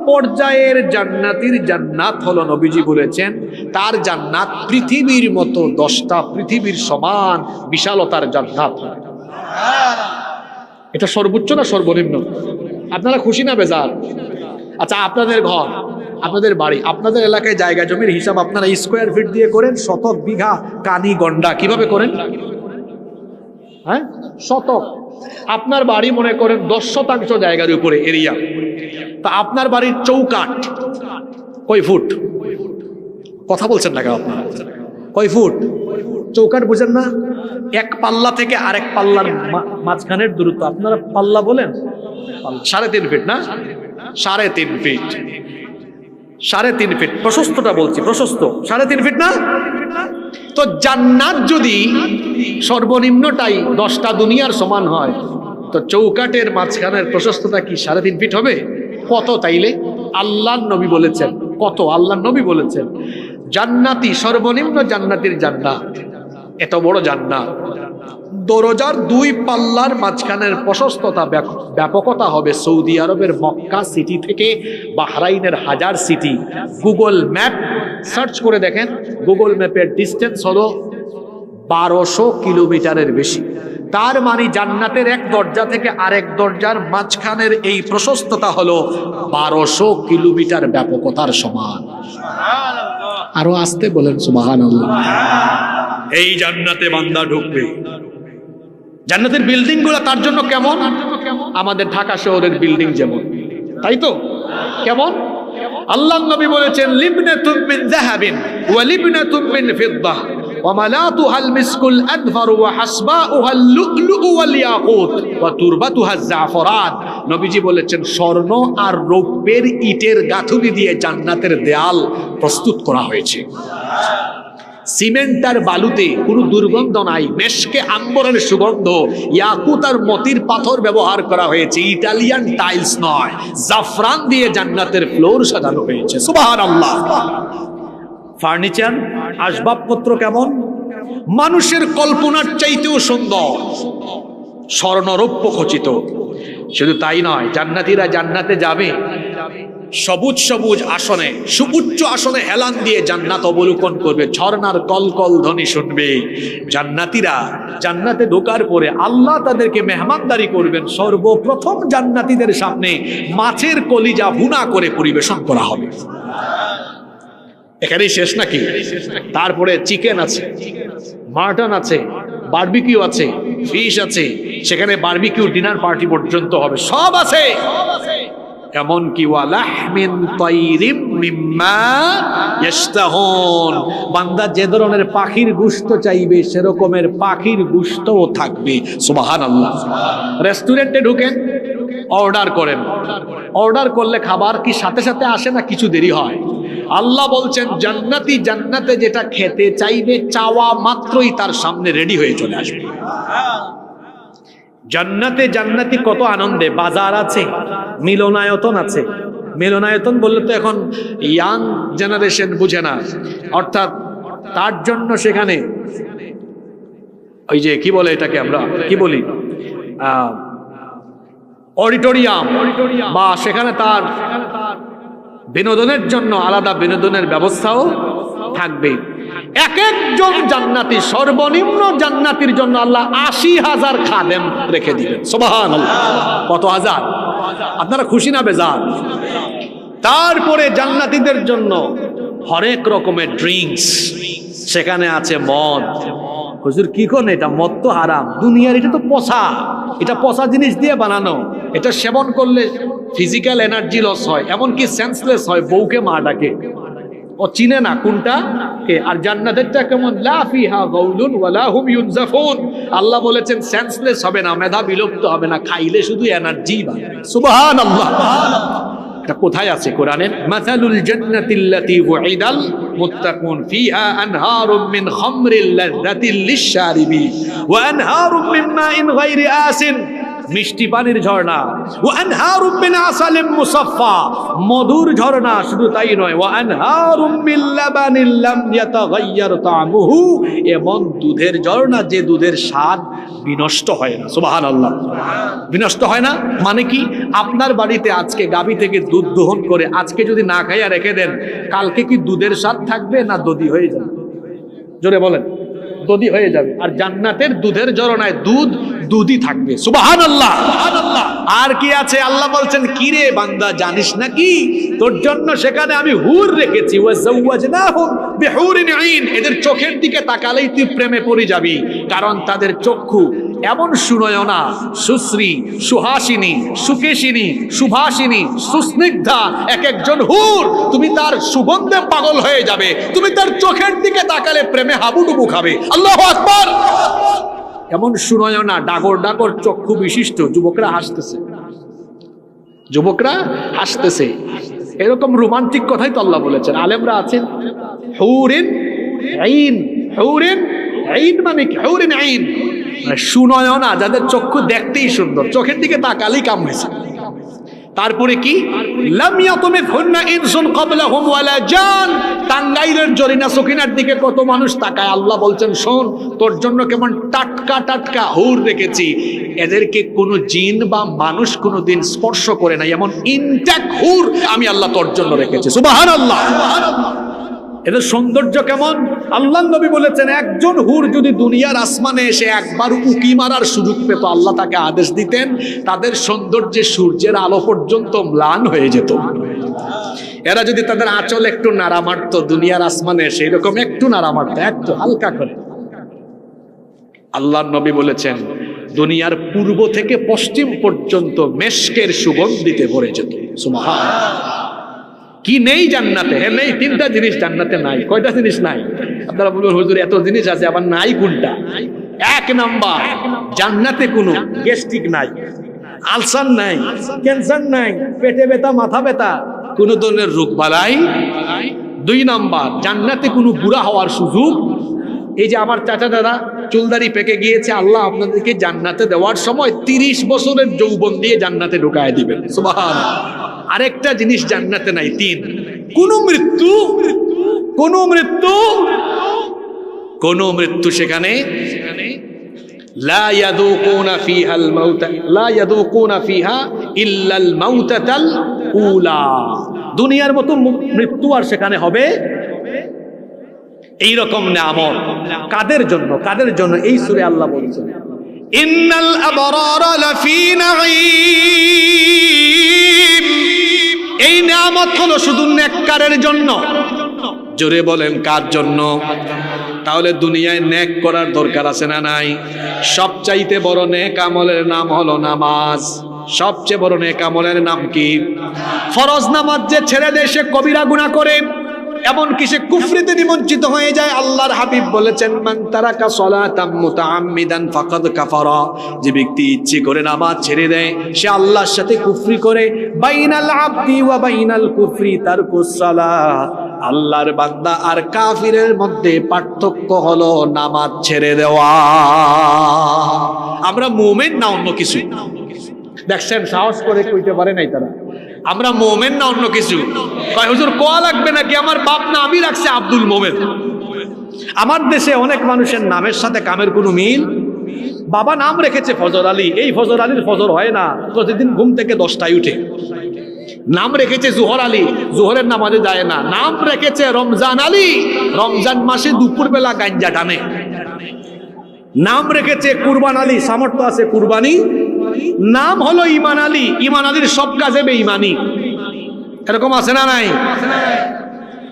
পর্যায়ের জান্নাতির জান্নাত হলো, নবীজি বলেছেন তার জান্নাত পৃথিবীর মতো 10টা পৃথিবীর সমান বিশালতার জান্নাত। এটা সর্বোচ্চ না সর্বনিম্ন? আপনারা খুশি না বেজার? আচ্ছা, আপনাদের ঘর, আপনাদের বাড়ি, আপনাদের এলাকায় জায়গা জমির হিসাব আপনারা স্কোয়ার ফিট দিয়ে করেন, শতক, বিঘা, কানি, গন্ডা কিভাবে করেন? হ্যাঁ, শতক। আপনার বাড়ি মনে করেন 10% জায়গার উপরে এরিয়া, তা আপনার বাড়ির চৌকাঠ কয় ফুট? কথা বলছেন না কেন আপনারা? কয় ফুট চৌকাঠ বুঝেন না? এক পাল্লা থেকে আরেক পাল্লার মাঝখানের দূরত্ব আপনারা পাল্লা বলেন? 3.5 ফিট না? 3.5 ফিট। 3.5 ফিট প্রশস্তটা বলছি, প্রশস্ত 3.5 ফিট না? তো জান্নাত যদি সর্বনিম্নটাই 10টা দুনিয়ার সমান হয়, তো চৌকাটের মাঝখানের প্রশস্ততা কি 3.5 ফিট হবে? কত তাইলে? আল্লাহর নবী বলেছেন কত? আল্লাহর নবী বলেছেন জান্নাতি, সর্বনিম্ন জান্নাতির জান্নাত, এত বড় জান্নাত, দরজার 2 পাল্লার মাঝখানের প্রশস্ততা, ব্যাপকতা হবে সৌদি আরবের মক্কা সিটি থেকে বাহরাইনের হাজার সিটি। গুগল ম্যাপ সার্চ করে দেখেন, গুগল ম্যাপের ডিস্টেন্স হলো 1200 কিলোমিটারের বেশি। তার মানে জান্নাতের এক দরজা থেকে আরেক দরজার মাঝখানের এই প্রশস্ততা হলো 1200 কিলোমিটার ব্যাপকতার সমান। আরো আসতে বলেন সুবহানাল্লাহ। এই জান্নাতে বান্দা ঢুকবে। জান্নাতের বিল্ডিং গুলো তার জন্য কেমন? আমাদের ঢাকা শহরের বিল্ডিং যেমন, তাই তো? কেমন? আল্লাহর নবী বলেছেন লিবনাতুম মিন যাহাবিন ওয়া লিবনাতুম মিন ফিদ্দাহ ওয়ামালাতুহাল মিসকুল আদফার ওয়া হাসবাউহাল লুলু ওয়াল ইয়াকুত ওয়া তুরবাতুহাজ জাফরান। নবীজি বলেছেন স্বর্ণ আর রৌপ্যের ইটের গাঁথুনি দিয়ে জান্নাতের দেয়াল প্রস্তুত করা হয়েছে। সিমেন্ট আর বালুতে কোনো দুর্গন্ধ নাই, মেশকে আম্বরের সুগন্ধ, ইয়াকুত আর মতির পাথর ব্যবহার করা হয়েছে, ইটালিয়ান টাইলস নয়, জাফরান দিয়ে জান্নাতের ফ্লোর সাজানো হয়েছে। সুবহানাল্লাহ। ফার্নিচার আসবাবপত্র কেমন? মানুষের কল্পনার চাইতেও সুন্দর, স্বর্ণরৌপ্য খচিত। শুধু তাই নয়, জান্নাতীরা জান্নাতে যাবে সবুজ সবুজ আসনে, সুউচ্চ আসনে হেলান দিয়ে জান্নাত অবলোকন করবে, ঝর্ণার কলকল ধ্বনি শুনবে। জান্নাতীরা জান্নাতে ঢোকার পরে আল্লাহ তাদেরকে মেহমানদারি করবেন। সর্বপ্রথম জান্নাতীদের সামনে মাছের কলিজা ভুনা করে পরিবেশন করা হবে। এখানেই শেষ নাকি? তারপরে চিকেন আছে, মাটন আছে, বারবিকিউ আছে, ফিশ আছে, সেখানে বারবিকিউ ডিনার পার্টি পর্যন্ত হবে, সব আছে। এমনকি ওয়ালাহমিন তাইরিম মিম্মা ইয়াশতাহুন, বান্দা যে ধরনের পাখির গোশত চাইবে সেরকমের পাখির গোশতও থাকবে। সুবহানাল্লাহ। রেস্টুরেন্টে ঢুকেন, অর্ডার করেন, অর্ডার করলে খাবার কি সাথে সাথে আসে না কিছু দেরি হয়? আল্লাহ বলছেন জান্নাতি জান্নাতে যেটা খেতে চাইবে চাওয়া মাত্রই তার সামনে রেডি হয়ে চলে আসবে। জান্নাতে জান্নাতি কত আনন্দে, বাজার আছে, মিলনায়তন আছে। মিলনায়তন বললে তো এখন ইয়াং জেনারেশন বুঝে না, অর্থাৎ তার জন্য সেখানে ওই যে কি বলে এটাকে আমরা কি বলি, অডিটোরিয়াম, বা সেখানে তার বিনোদনের জন্য আলাদা বিনোদনের ব্যবস্থাও থাকবে। এক একজন জান্নাতি, সর্বনিম্ন জান্নাতির জন্য আল্লাহ 80,000 খাদেম রেখে দিবেন। সুবহানাল্লাহ। কত হাজার? আপনারা খুশি না বেজার? তারপরে জান্নাতীদের জন্য হরেক রকমের ড্রিঙ্কস, সেখানে আছে মদ। হুজুর কি কোন, এটা মদ তো হারাম, দুনিয়ার এটা তো পচা, এটা পচা জিনিস দিয়ে বানানো, এটা সেবন করলে ফিজিক্যাল এনার্জি লস হয়, এমনকি সেন্সলেস হয়, বউকে মা ডাকে, ও চিনে না কোনটা কে। আর জান্নাতেরটা কেমন? লা ফিহা গাউলুন ওয়ালা হুম ইউনজাফুন। আল্লাহ বলেছেন সেন্সলেস হবে না, মেধা বিলুপ্ত হবে না, খাইলে শুধু এনার্জি বাড়বে। সুবহানাল্লাহ। এটা কোথায় আছে কোরআনে? মাসালুল জান্নাতিল্লাতী ওয়াইদাল মুত্তাকুন ফিহা আনহারুম মিন খামরিল লাযযাতিল লিশ-শারিবিন ওয়া আনহারুম মিন মাইন গায়রি আসিন, মিষ্টি পানির ঝর্ণা, ওয়া আনহারুম মিন আসালিম মুসাফফা, মধুর ঝর্ণা। শুধু তাই নয়, ওয়া আনহারুম মিন লাবানিল লাম ইয়াতাগায়্যার তা'মুহু, এমন দুধের ঝর্ণা যে দুধের স্বাদ বিনষ্ট হয় না। সুবহানাল্লাহ। বিনষ্ট হয় না মানে কি? আপনার বাড়িতে আজকে গাভী থেকে দুধ দহন করে আজকে যদি না খাইয়া রেখে দেন, কালকে কি দুধের স্বাদ থাকবে না দধি হয়ে যাবে? জোরে বলেন। দধি হয়ে যাবে। আর জান্নাতের দুধের ঝরনায় দুধ দুধই থাকবে। সুবহানাল্লাহ। আর কি আছে? আল্লাহ বলছেন কি রে বান্দা, জানিস নাকি তোর জন্য সেখানে আমি হুর রেখেছি, ওয়াজাওয়াজনাহুম বিহুরিন আইন। এদের চোখের দিকে তাকালেই তুই প্রেমে পড়ে যাবি, কারণ তাদের চক্ষু এমন সুনয়না, সুশ্রী, সুহাসিনী, সুকেশিনী, সুভাষিনী, সুস্নিগ্ধা। এক একজন হুর, তুমি তার সুগন্ধে পাগল হয়ে যাবে, তুমি তার চোখের দিকে তাকালে প্রেমে হাবুডুবু খাবে। আল্লাহু আকবার। এমন সুনয়না, ডাগর ডাগর চক্ষু বিশিষ্ট যুবকরা হাসতেছে, যুবকরা হাসতেছে। এরকম রোমান্টিক কথাই তো আল্লাহ বলেছেন। আলেমরা আছেন হুরিন আইন, হুরিন আইন মানে কি? হুরিন আইন সুনয়না, যাদের চক্ষু দেখতেই সুন্দর, চোখের দিকে তাকালেই কাম হয়েছে। তারপরে কি? লাম ইয়াতমিথুন্না ইনসুন ক্বাবলাহুম ওয়ালা জান। টাঙ্গাইলের জরিনা সকিনার দিকে কত মানুষ তাকায়। আল্লাহ বলছেন শোন, তোর জন্য কেমন টাটকা টাটকা হুর রেখেছি, এদেরকে কোনো জিন বা মানুষ কোনোদিন স্পর্শ করে নাই, এমন ইনট্যাক্ট হুর আমি আল্লাহ তোর জন্য রেখেছি। সুবহানাল্লাহ। এদের সৌন্দর্য কেমন? আল্লাহ নবী বলেছেন একজন হুর যদি দুনিয়ার আসমানে এসে একবার উকি মারার সুযোগ পেত, আল্লাহ তাকে আদেশ দিতেন তাদের সৌন্দর্যে সূর্যের আলো পর্যন্ত ম্লান হয়ে যেত। এরা যদি তাদের আঁচল একটু নাড়া মারত দুনিয়ার আসমানে এসে, এরকম একটু নাড়া মারত, একটু হালকা করে, আল্লাহ নবী বলেছেন দুনিয়ার পূর্ব থেকে পশ্চিম পর্যন্ত মেশকের সুগন্ধিতে ভরে যেত। সুবহানাল্লাহ। কি নেই জান্নাতে? হ্যাঁ নেই, তিনটা জিনিস জান্নাতে নাই। কয়টা জিনিস নাই? আপনারা বলবেন হুজুর এত জিনিস আছে আবার নাই কোনটা? এক নাম্বার, জান্নাতে কোনো গ্যাস্ট্রিক নাই, আলসার নাই, ক্যান্সার নাই, পেটে ব্যথা, মাথা ব্যথা, কোনো ধরনের রোগ বালাই। দুই নাম্বার, জান্নাতে কোনো বুড়া হওয়ার সুযোগ। এই যে আমার চাচা দাদা চুলদারি পেকে গিয়েছে, আল্লাহ আপনাদেরকে জান্নাতে দেওয়ার সময় 30 বছরের যৌবন দিয়ে জান্নাতে ঢুকায় দিবেন, সুবহানাল্লাহ। আরেকটা জিনিস জান্নাতে নাই, তিন, কোনো মৃত্যু, কোনো মৃত্যু, কোনো মৃত্যু সেখানে লা ইয়াদুকুনা ফিহাল মাউত, লা ইয়াদুকুনা ফিহা ইল্লাল মাউতাতাল উলা। দুনিয়ার মতো মৃত্যু আর সেখানে হবে। এই রকম নিয়ামত কাদের জন্য? কাদের জন্য? এই সূরা আল্লাহ বলছেন ইন্নাল আবরারা লাফি নাঈম। এই নিয়ামত হলো শুধু নেককারের জন্য। জোরে বলেন কার জন্য? তাহলে দুনিয়ায় নেক করার দরকার আছে না নাই? সবচাইতে বড় নেক আমলের নাম হলো নামাজ। সবচেয়ে বড় নেক আমলের নাম কি? ফরজ নামাজ যে ছেড়ে দেয় সে কবিরা গুনাহ করে, এমনকি সে কুফরিতে নিমজ্জিত হয়ে যায়। আল্লাহর হাবিব বলেছেন মান তারাকা সালাতাম মুতাআম্মিদান ফাকাদ কাফারা। যে ব্যক্তি ইচ্ছে করে নামাজ ছেড়ে দেয় সে আল্লাহর সাথে কুফরি করে। বাইনাল আবদি ওয়া বাইনাল কুফরি তারকুস সালাত। আল্লাহর বান্দা আর কাফিরের মধ্যে পার্থক্য হলো নামাজ ছেড়ে দেওয়া। আমরা মুমিন না অন্য কিছু? দেখছেন সাহস করে কইতে পারে নাই তারা, আমরা মোমেন না অন্য কিছু? কয় হুজুর কোয়া লাগবে নাকি? আমার বাপ না আমি রাখছে আব্দুল মোমেন। আমার দেশে অনেক মানুষের নামের সাথে কামের কোনো মিল। বাবা নাম রেখেছে ফজর আলী, এই ফজর আলীর ফজর হয় না, প্রতিদিন ঘুম থেকে 10টায় উঠে। নাম রেখেছে জোহর আলী, জোহরের নামাজে যায় না। নাম রেখেছে রমজান আলী, রমজান মাসে দুপুরবেলা গাঞ্জা টানে। নাম রেখেছে কুরবান আলী, সামর্থ্য আছে কুরবানি। নাম হলো ইমান আলী, ইমান আলীর সব কাজে বেঈমানি। এরকম আছে না নাই?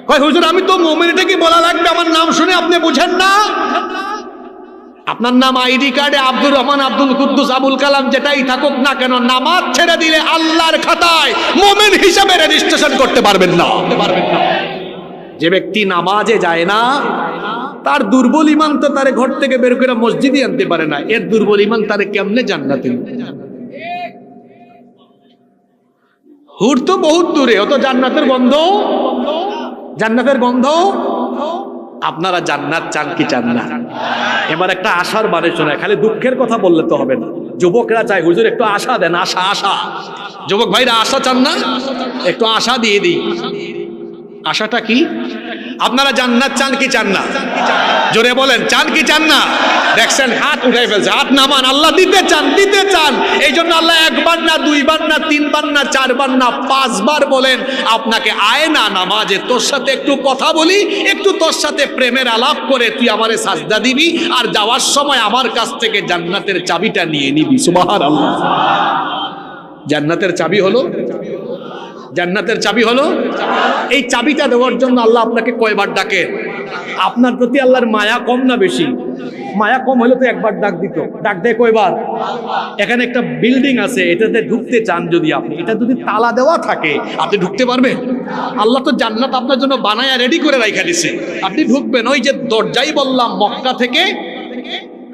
কয় হুজুর আমি তো মুমিন, এটা কি বলা লাগবে? আমার নাম শুনে আপনি বুঝেন না? আপনার নাম আইডি কার্ডে আব্দুর রহমান, আব্দুল কুদ্দুস, আবুল কালাম যেটাই থাকুক না কেন, নামাজ ছেড়ে দিলে আল্লাহর খাতায় মুমিন হিসাবে রেজিস্ট্রেশন করতে পারবেন না। যে ব্যক্তি নামাজে যায় না তার দুর্বল ইমান তো তারে ঘর থেকে বের করে মসজিদে আনতে পারে না। এর দুর্বল ইমান তারে কেমনে জান্নাতে নিবে? হুর তো বহুত দূরে, অত জান্নাতের গন্ধ, জান্নাতের গন্ধ। আপনারা জান্নাত চান কি চান না? এবার একটা আশার বাণী শোনায়, খালি দুঃখের কথা বললে তো হবে না। যুবকরা চায় হুজুর একটু আশা দেন, আশা আশা। যুবক ভাইরা আশা চান না? একটু আশা দিয়ে দিই। আশাটা কি? আপনারা জান্নাত চান কি চান না? জোরে বলেন চান কি চান না? দেখছেন হাত উঠাই ফেলছে, হাত নামান। আল্লাহ দিতে চান, দিতে চান। এই জন্য আল্লাহ একবার না, দুইবার না, তিনবার না, চারবার না, 5 বার বলেন আপনাকে আয় না নামাজে, তোর সাথে একটু কথা বলি, একটু তোর সাথে প্রেমের আলাপ করে তুই আমারে সাজদা দিবি, আর যাওয়ার সময় আমার কাছ থেকে জান্নাতের চাবিটা নিয়ে নিবি। সুবহানাল্লাহ। জান্নাতের চাবি হলো, জান্নাতের চাবি হলো, এই চাবিটা দেওয়ার জন্য আল্লাহ আপনাকে কয়বার ডাকে? আপনার প্রতি আল্লাহর মায়া কম না বেশি? মায়া কম হলে তো একবার ডাক দিত। ডাক দেয় কয়বার? এখানে একটা বিল্ডিং আছে, এটাতে ঢুকতে চান যদি আপনি, এটা যদি তালা দেওয়া থাকে আপনি ঢুকতে পারবেন? আল্লাহ তো জান্নাত আপনার জন্য বানায়া রেডি করে রাখা দিছে, আপনি ঢুকবেন। ওই যে দরজাই বললাম, মক্কা থেকে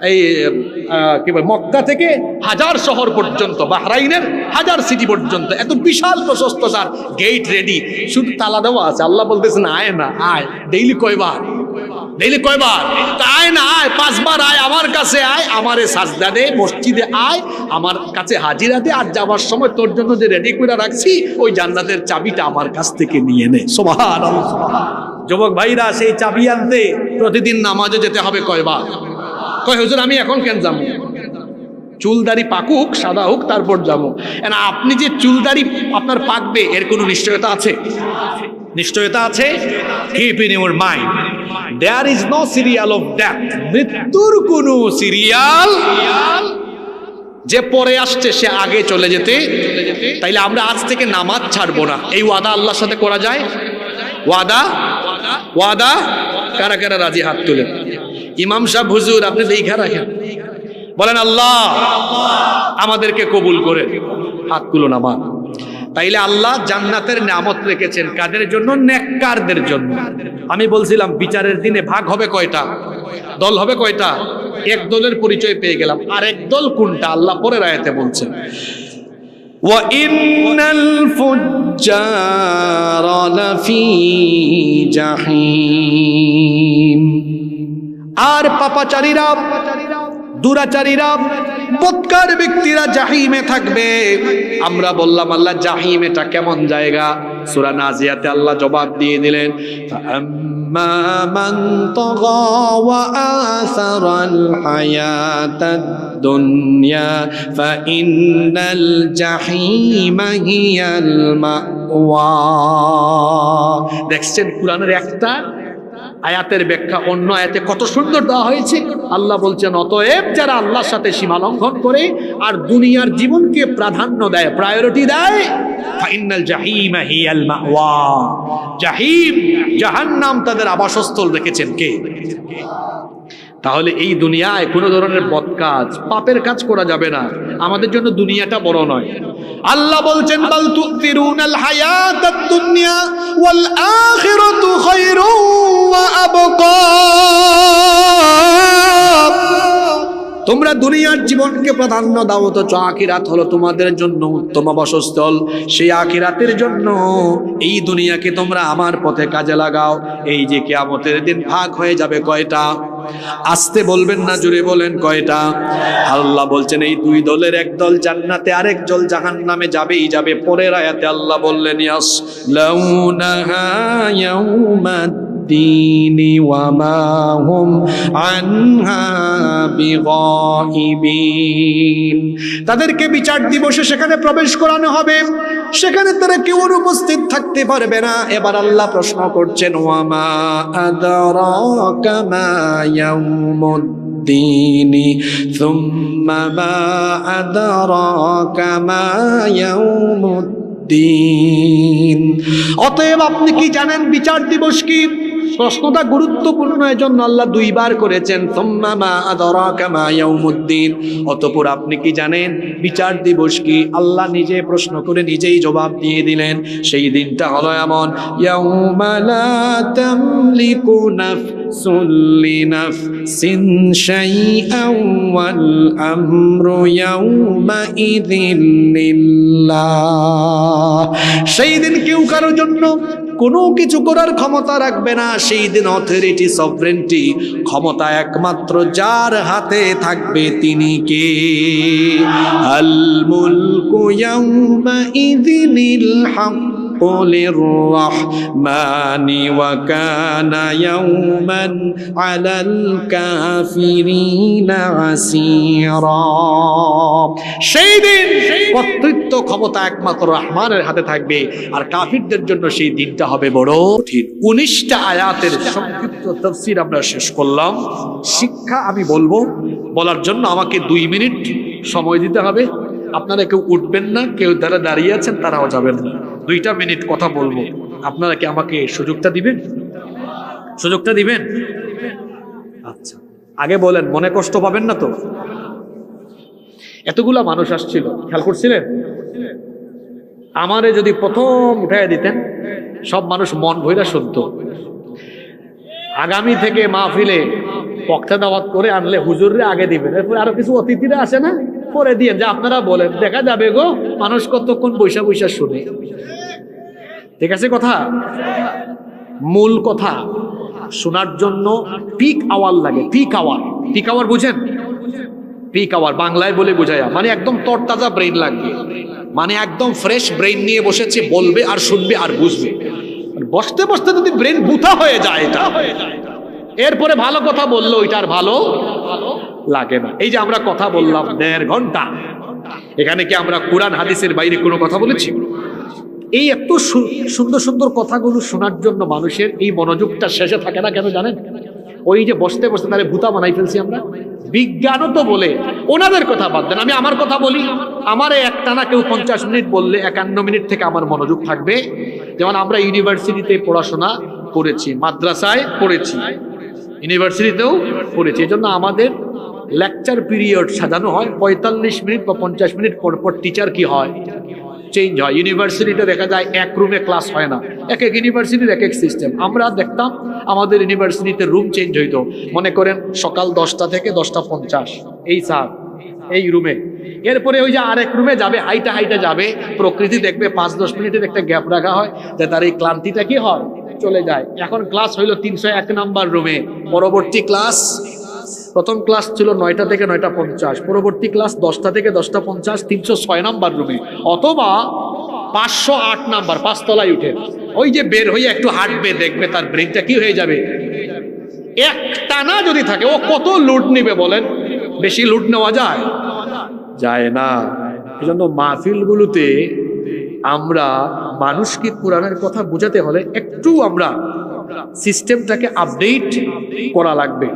এই কি বলে, মক্কা থেকে হাজার শহর পর্যন্ত, বাহরাইনের হাজার সিটি পর্যন্ত এত বিশাল প্রশস্ত স্যার, গেট রেডি, শুধু তালা দেওয়া আছে। আল্লাহ বলতেছেন আয় না, আয়। ডেইলি কয়বার? ডেইলি কয়বার? আয় না, আয় 5 বার আয়, আমার কাছে আয়, আমারে সাজদা দে, মসজিদে আয়, আমার কাছে হাজিরা দে, আর যাওয়ার সময় তোর জন্য যে রেডি করে রাখছি ওই জান্নাতের চাবিটা আমার কাছ থেকে নিয়ে নে। সুবহানাল্লাহ। যুবক ভাইরা সেই চাবি আনতে প্রতিদিন নামাজে যেতে হবে কয়বার? কয় হুজুর আমি এখন কেন যাবো? চুলদারি পাকুক, সাদা হোক, তারপর যাবো। আপনি যে চুলদারি আপনার পাকবে এর কোনো নিশ্চয়তা আছে? নিশ্চয়তা আছে? Keep in your mind, there is no serial of death. মৃত্যুর কোনো সিরিয়াল যে পরে আসছে সে আগে চলে যেতে। তাইলে আমরা আজ থেকে নামাজ ছাড়বো না, এই ওয়াদা আল্লাহর সাথে করা যায়? ওয়াদা, ওয়াদা কারা কারা রাজি? হাত তুলে। ইমাম সাহেব হুজুর আপনি দেখা রাখেন, বলেন আল্লাহ আমাদেরকে কবুল করে। হাতগুলো নামান। তাইলে আল্লাহ জান্নাতের নিয়ামত রেখেছেন কাদের জন্য? নেককারদের জন্য। আমি বলছিলাম বিচারের দিনে ভাগ হবে কয়টা, দল হবে কয়টা? এক দলের পরিচয় পেয়ে গেলাম, আর এক দল কোনটা আল্লাহ পরের আয়াতে বলছেন, ওয়া ইন্নাল ফুজ্জারা লাফি জাহিম। আর পাপাচারীরা, দুরাচারীরা, বদকার ব্যক্তিরা জাহিমে থাকবে। আমরা বললাম আল্লাহ জাহিম এটা কেমন জায়গা? সূরা নাজিয়াতে আল্লাহ জবাব দিয়ে দিলেন, ফাআম্মা মান তাগা ওয়া আসারাল হায়াতাদ দুনিয়া ফাইন্নাল জাহিমা হিয়াল মাওয়া। দেখছেন কুরআনের একটা আয়াতের ব্যাখ্যা অন্য আয়াতে কত সুন্দর দেওয়া হয়েছে। আল্লাহ বলছেন অতএব যারা আল্লাহর সাথে সীমা লঙ্ঘন করে আর দুনিয়ার জীবনকে প্রাধান্য দেয়, প্রায়োরিটি দেয়, ফাইনাল জাহিমা হিয়াল মাওয়া, জাহিম জাহান্নাম তাদের আবাসস্থল রেখেছেন কে? তাহলে এই দুনিয়ায় কোনো ধরনের বদ কাজ, পাপের কাজ করা যাবে না। আমাদের জন্য দুনিয়াটা বড় নয়। আল্লাহ বলছেন বাল তুতিরুনাল হায়াতাদ দুনিয়া ওয়াল আখিরাতু খায়রুন ওয়া আবকা। তোমরা দুনিয়ার জীবনকে প্রাধান্য দাও, তো আখিরাত হলো তোমাদের জন্য উত্তম আবাসস্থল। সেই আখিরাতের জন্য এই দুনিয়াকে তোমরা আমার পথে কাজে লাগাও। এই যে কিয়ামতের দিন ভাগ হয়ে যাবে কয়টা? আস্তে বলবেন না, জোরে বলেন কয়টা? আল্লাহ বলছেন এই দুই দলের এক দল জান্নাতে, আরেক দল জাহান্নামে যাবেই যাবে। পরের আয়াতে আল্লাহ বললেন ইয়াসলাউনাহা ইয়াউমাদ্দিনি ওয়া মা হুম আনহা বিগাইবিন। তাদেরকে বিচার দিবসে সেখানে প্রবেশ করানো হবে, সেখানে তারা কেউ উপস্থিত থাকতে পারবে না। এবার আল্লাহ প্রশ্ন করছেন ওয়া মা আদরাকা মা ইয়াউমুদ্দিনি সুম্মা মা আদরাকা মা ইয়াউমুদ্দিন। অতএব আপনি কি জানেন বিচার দিবস কি? প্রশ্নটা গুরুত্বপূর্ণ, এজন্য আল্লাহ দুইবার করেছেন সুম্মা মা আদরাকা মা ইয়াউমুদ্দিন। অতঃপর আপনি কি জানেন বিচার দিবস কি? আল্লাহ নিজে প্রশ্ন করে নিজেই জবাব দিয়ে দিলেন। সেই দিনটা হলো এমন, ইয়াউমা লা তামলিকু নাফসুন লিনাফসিন শাইআন ওয়াল আমরু ইয়াউমা ইযিন লিল্লাহ। সেই দিন কেউ কারোর জন্য কোনো কিছু করার ক্ষমতা রাখবে না। সেই দিন অথরিটি, সভরেন্টি, ক্ষমতা একমাত্র যার হাতে থাকবে তিনি কে? আল মুলকু ইয়াউমা ইযিনিল হাক্কু লিররাহমানি ওয়া কানা ইয়াউমান আলাল কাফিরিনা আসীরা। সেই দিন কর্তৃত্ব, ক্ষমতা একমাত্র রহমানের হাতে থাকবে, আর কাফিরদের জন্য সেই দিনটা হবে বড় কঠিন। 19টা আয়াতের সংক্ষিপ্ত তাফসীর আমরা শেষ করলাম। শিক্ষা আমি বলবো, বলার জন্য আমাকে 2 মিনিট সময় দিতে হবে। আপনারা কেউ উঠবেন না, কেউ যারা দাঁড়িয়ে আছেন তারাও যাবেন না। 2টা মিনিট কথা বলবো। আপনারা কি আমাকে সুযোগটা দিবেন? সুযোগটা দিবেন? আচ্ছা, আগে বলেন, মনে কষ্ট পাবেন না তো? এতগুলা মানুষ আসছিল, খেয়াল করছিলেন? আমারে যদি প্রথম উঠাইয়া দিতেন, সব মানুষ মন ভইরা শুনতো। আগামী থেকে মাহফিলে বক্তা দাওয়াত করে আনলে হুজুররে আগে দিবেন, এরপর আরো কিছু অতিথিরা আসে না, পরে দিয়ে যে আপনারা বলেন, দেখা যাবে গো মানুষ কতক্ষণ বৈশা বৈশা শুনে। ঠিক আছে কথা? মূল কথা শোনার জন্য পিক আওয়ার লাগে। পিক আওয়ার, পিক আওয়ার বুঝেন? পিক আওয়ার বাংলায় বলে বোঝায়া, মানে একদম তরতাজা ব্রেইন লাগবে, মানে একদম ফ্রেশ ব্রেইন নিয়ে বসেছে, বলবে আর শুনবে আর বুঝবে। বসতে বসতে যদি ব্রেন বুথা হয়ে যায়, এটা এরপরে ভালো কথা বললো ওইটা আর ভালো লাগে না। এই যে আমরা কথা বললাম 1.5 ঘন্টা, এখানে কি আমরা কোরআন হাদিসের বাইরে কোনো কথা বলেছি? এই এত সুন্দর সুন্দর কথাগুলো শোনার জন্য মানুষের এই মনোযোগটা শেষে থাকে না কেন জানেন? ওই যে বসতে বসতে তাহলে ভূতা বানাই ফেলছি আমরা। বিজ্ঞানও তো বলে, ওনাদের কথা বাদ দেন, আমি আমার কথা বলি। আমার একটানা কেউ 50 মিনিট বললে 51 মিনিট থেকে আমার মনোযোগ থাকবে। যেমন আমরা ইউনিভার্সিটিতে পড়াশোনা করেছি, মাদ্রাসায় পড়েছি, ইউনিভার্সিটিতেও পড়েছি। এই জন্য আমাদের লেকচার পিরিয়ড সাজানো হয় 45 মিনিট বা 50 মিনিট পর পর টিচার কি হয়? চেঞ্জ হয়। ইউনিভার্সিটিতে দেখা যায় এক রুমে ক্লাস হয় না, এক এক ইউনিভার্সিটির এক এক সিস্টেম। আমরা দেখতাম আমাদের ইউনিভার্সিটিতে রুম চেঞ্জ হইতো, মনে করেন সকাল 10টা থেকে 10টা 50 এই স্যার এই রুমে, এরপরে ওই যে আরেক রুমে যাবে, হাইটা হাইটা যাবে, প্রকৃতি দেখবে, 5-10 মিনিটের একটা গ্যাপ রাখা হয় যে তার এই ক্লান্তিটা কি হয়, চলে যায়। এখন ক্লাস হইলো 301 নাম্বার রুমে, পরবর্তী ক্লাস, প্রথম ক্লাস ছিল 9টা থেকে 9টা 50, পরবর্তী ক্লাস 10টা থেকে 10টা 50 306 নাম্বার রুমে, অথবা 508 নাম্বার 5 তলায় উঠে। ওই যে বের হয়ে একটু হাঁটবে, দেখবে তার ব্রেনটা কি হয়ে যাবে, এক টানা যদি থাকে ও কত লোড নিবে বলেন? বেশি লোড নেওয়া যায়? যায় না। এজন্য মাহফিলগুলোতে আমরা মানুষকে কোরআনের কথা বোঝাতে হলে একটু আমরা সিস্টেমটাকে আপডেট করা লাগবে।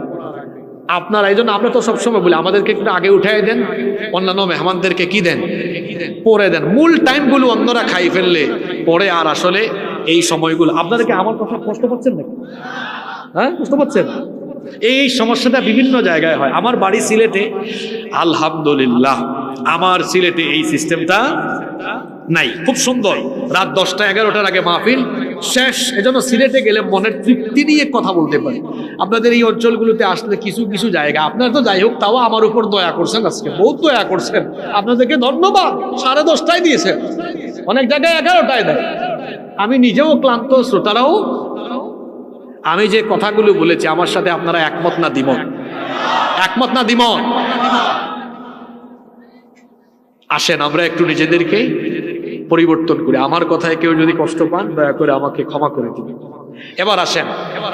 আপনারা এই জন্য আমরা তো সবসময় বলি আমাদেরকে একটু আগে উঠাই দেন, অন্যান্য মেহমানদেরকে কি দেন, পরে দেন। মূল টাইমগুলো অন্যরা খাই ফেললে পরে আর আসলে এই সময়গুলো, আপনাদেরকে আমার কথা কষ্ট পাচ্ছেন নাকি? হ্যাঁ, কষ্ট পাচ্ছেন? এই সমস্যাটা বিভিন্ন জায়গায় হয়। আমার বাড়ি সিলেটে, আলহামদুলিল্লাহ আমার সিলেটে এই সিস্টেমটা নাই। খুব সুন্দর, রাত 10টা-11টার আগে মাহফিল শেষ। এজন্য সিলেটে গেলে মনের তৃপ্তি নিয়ে কথা বলতে পারি। আপনাদের এই অঞ্চলগুলোতে আসলে কিছু কিছু জায়গা, আপনারা তো যাই হোক তাও আমার উপর দয়া করছেন, আজকে বহুত দয়া করছেন, আপনাদেরকে ধন্যবাদ। 10:30টায় দিয়েছেন, অনেক জায়গায় 11টায় দেয়। আমি নিজেও ক্লান্ত, শ্রোতারাও। আমি যে কথাগুলো বলেছি আমার সাথে আপনারা একমত না দ্বিমত? একমত না দ্বিমত? আসেন আমরা একটু নিজেদেরকে পরিবর্তন করি। আমার কথায় কেউ যদি কষ্ট পান দয়া করে আমাকে ক্ষমা করে দিবেন। এবার আসেন,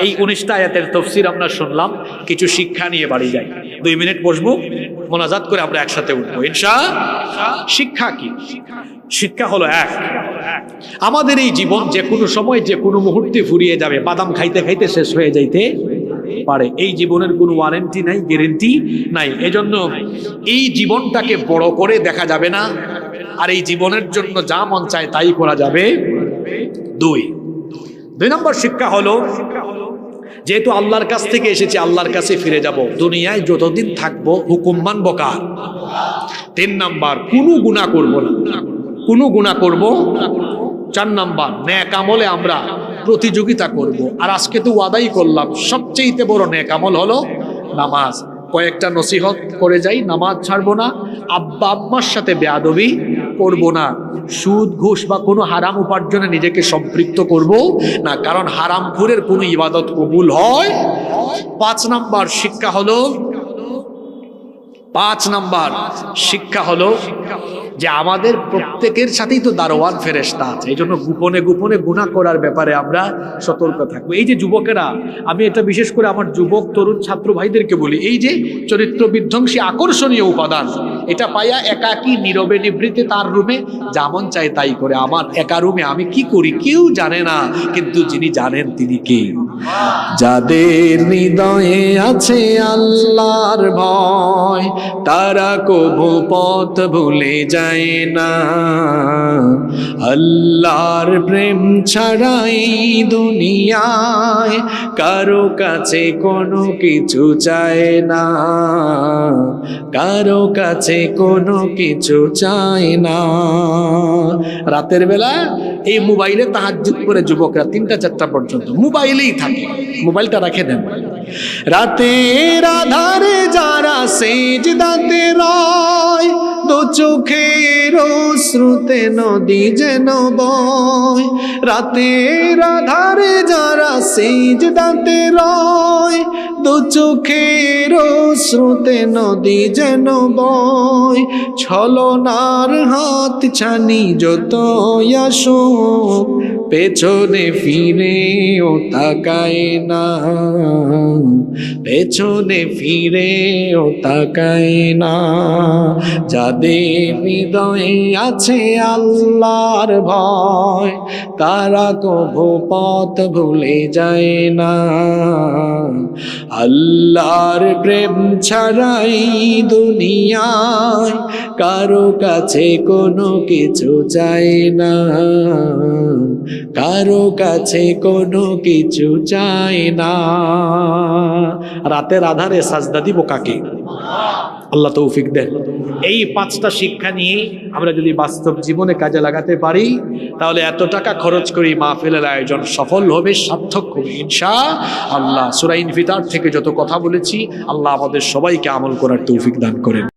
এই 19টা আয়াতের তাফসীর আমরা শুনলাম, কিছু শিক্ষা নিয়ে বাড়ি যাই। 2 মিনিট বসবো, মোনাজাত করে আমরা একসাথে উঠবো ইনশাআল্লাহ। শিক্ষা কি? শিক্ষা হলো এক, আমাদের এই জীবন যে কোনো সময় যে কোনো মুহূর্তে ফুরিয়ে যাবে, বাদাম খাইতে খাইতে শেষ হয়ে যাইতে পারে। এই জীবনের কোনো ওয়ারেন্টি নাই, গ্যারেন্টি নাই। এজন্য এই জীবনটাকে বড় করে দেখা যাবে না, আর এই জীবনের জন্য যা মন চায় তাই করা যাবে। 2 নম্বর শিক্ষা হলো, যেহেতু আল্লাহর কাছ থেকে এসেছি আল্লাহর কাছে ফিরে যাব, দুনিয়ায় যতদিন থাকবো হুকুম মানব কার? 3 নাম্বার, কোনো গুনাহ করব না, কোনো গুনাহ করব। 4 নাম্বার, নেক আমলে আমরা প্রতিযোগিতা করব। আর আজকে তো ওয়াদাই করলাম সবচেয়ে বড় নেক আমল হলো নামাজ। কয়েকটা নসিহত করে যাই, নামাজ ছাড়বো না, আব্বা আম্মার সাথে বেয়াদবি করব না, সুদ ঘুষ বা কোনো হারাম উপার্জনে নিজেকে সম্পৃক্ত করব না, কারণ হারামখোরের কোনো ইবাদত কবুল হয়। 5 নাম্বার শিক্ষা হলো, 5 নাম্বার শিক্ষা হলো যে আমাদের প্রত্যেকের সাথেই তো দারোয়ান ফেরেশতা আছে। এই জন্য গোপনে গোপনে গুনাহ করার ব্যাপারে আমরা সতর্ক থাকবো। এই যে যুবকেরা, আমি এটা বিশেষ করে আমার যুবক তরুণ ছাত্র ভাইদেরকে বলি, এই যে চরিত্র বিধ্বংসী আকর্ষণীয় উপাদান, এটা পাইয়া একাকী নীরবে নিভৃতে তার রুমে যেমন চাই তাই করে। আমার একা রুমে আমি কি করি কেউ জানে না, কিন্তু যিনি জানেন তিনি কে? যাদের হৃদয়ে আছে আল্লাহর ভয়, তারা কবু পথ ভুলে যায় না। আল্লাহর প্রেম ছাড়া এই দুনিয়ায় কারো কাছে কোনো কিছু চায় না, কারো কাছে কোনো কিছু চায় না। রাতের বেলা এই মোবাইলে তাহাজ্জুদ করে যুবকরা 3টা-4টা পর্যন্ত মোবাইলেই থাকে, মোবাইলটা রেখে দেন। রাতের আধারে যারা সিজদাতে রয়, দু চোখের অশ্রুতে নদী যেন বয়। রাতের আধারে যারা সিজদাতে রয়, দু চোখের অশ্রুতে নদী যেন বয়। ছলনার হাত ছানি যত আসুক, পেছনে ফিরেও তাকায় না, পেছনে ফিরেও তাকায় না। যাদের হৃদয়ে আছে আল্লাহর ভয়, তারা কভু পথ ভুলে যায় না। আল্লাহর প্রেম ছাড়াই দুনিয়ায় কারো কাছে কোনো কিছু চায় না। কারো কাছে কোনো কিছু চাই না। রাতের আধারে সাজদা দিব কাকে? আল্লাহ তৌফিক দেন। এই 5টা শিক্ষা নিয়ে আমরা যদি বাস্তব জীবনে কাজে লাগাতে পারি, তাহলে এত টাকা খরচ করি মাহফিলের আয়োজন সফল হবে, সার্থক হবে ইনশাআল্লাহ। সূরা ইনফিতার থেকে যত কথা বলেছি, আল্লাহ আমাদের সবাইকে আমল করার তৌফিক দান করেন।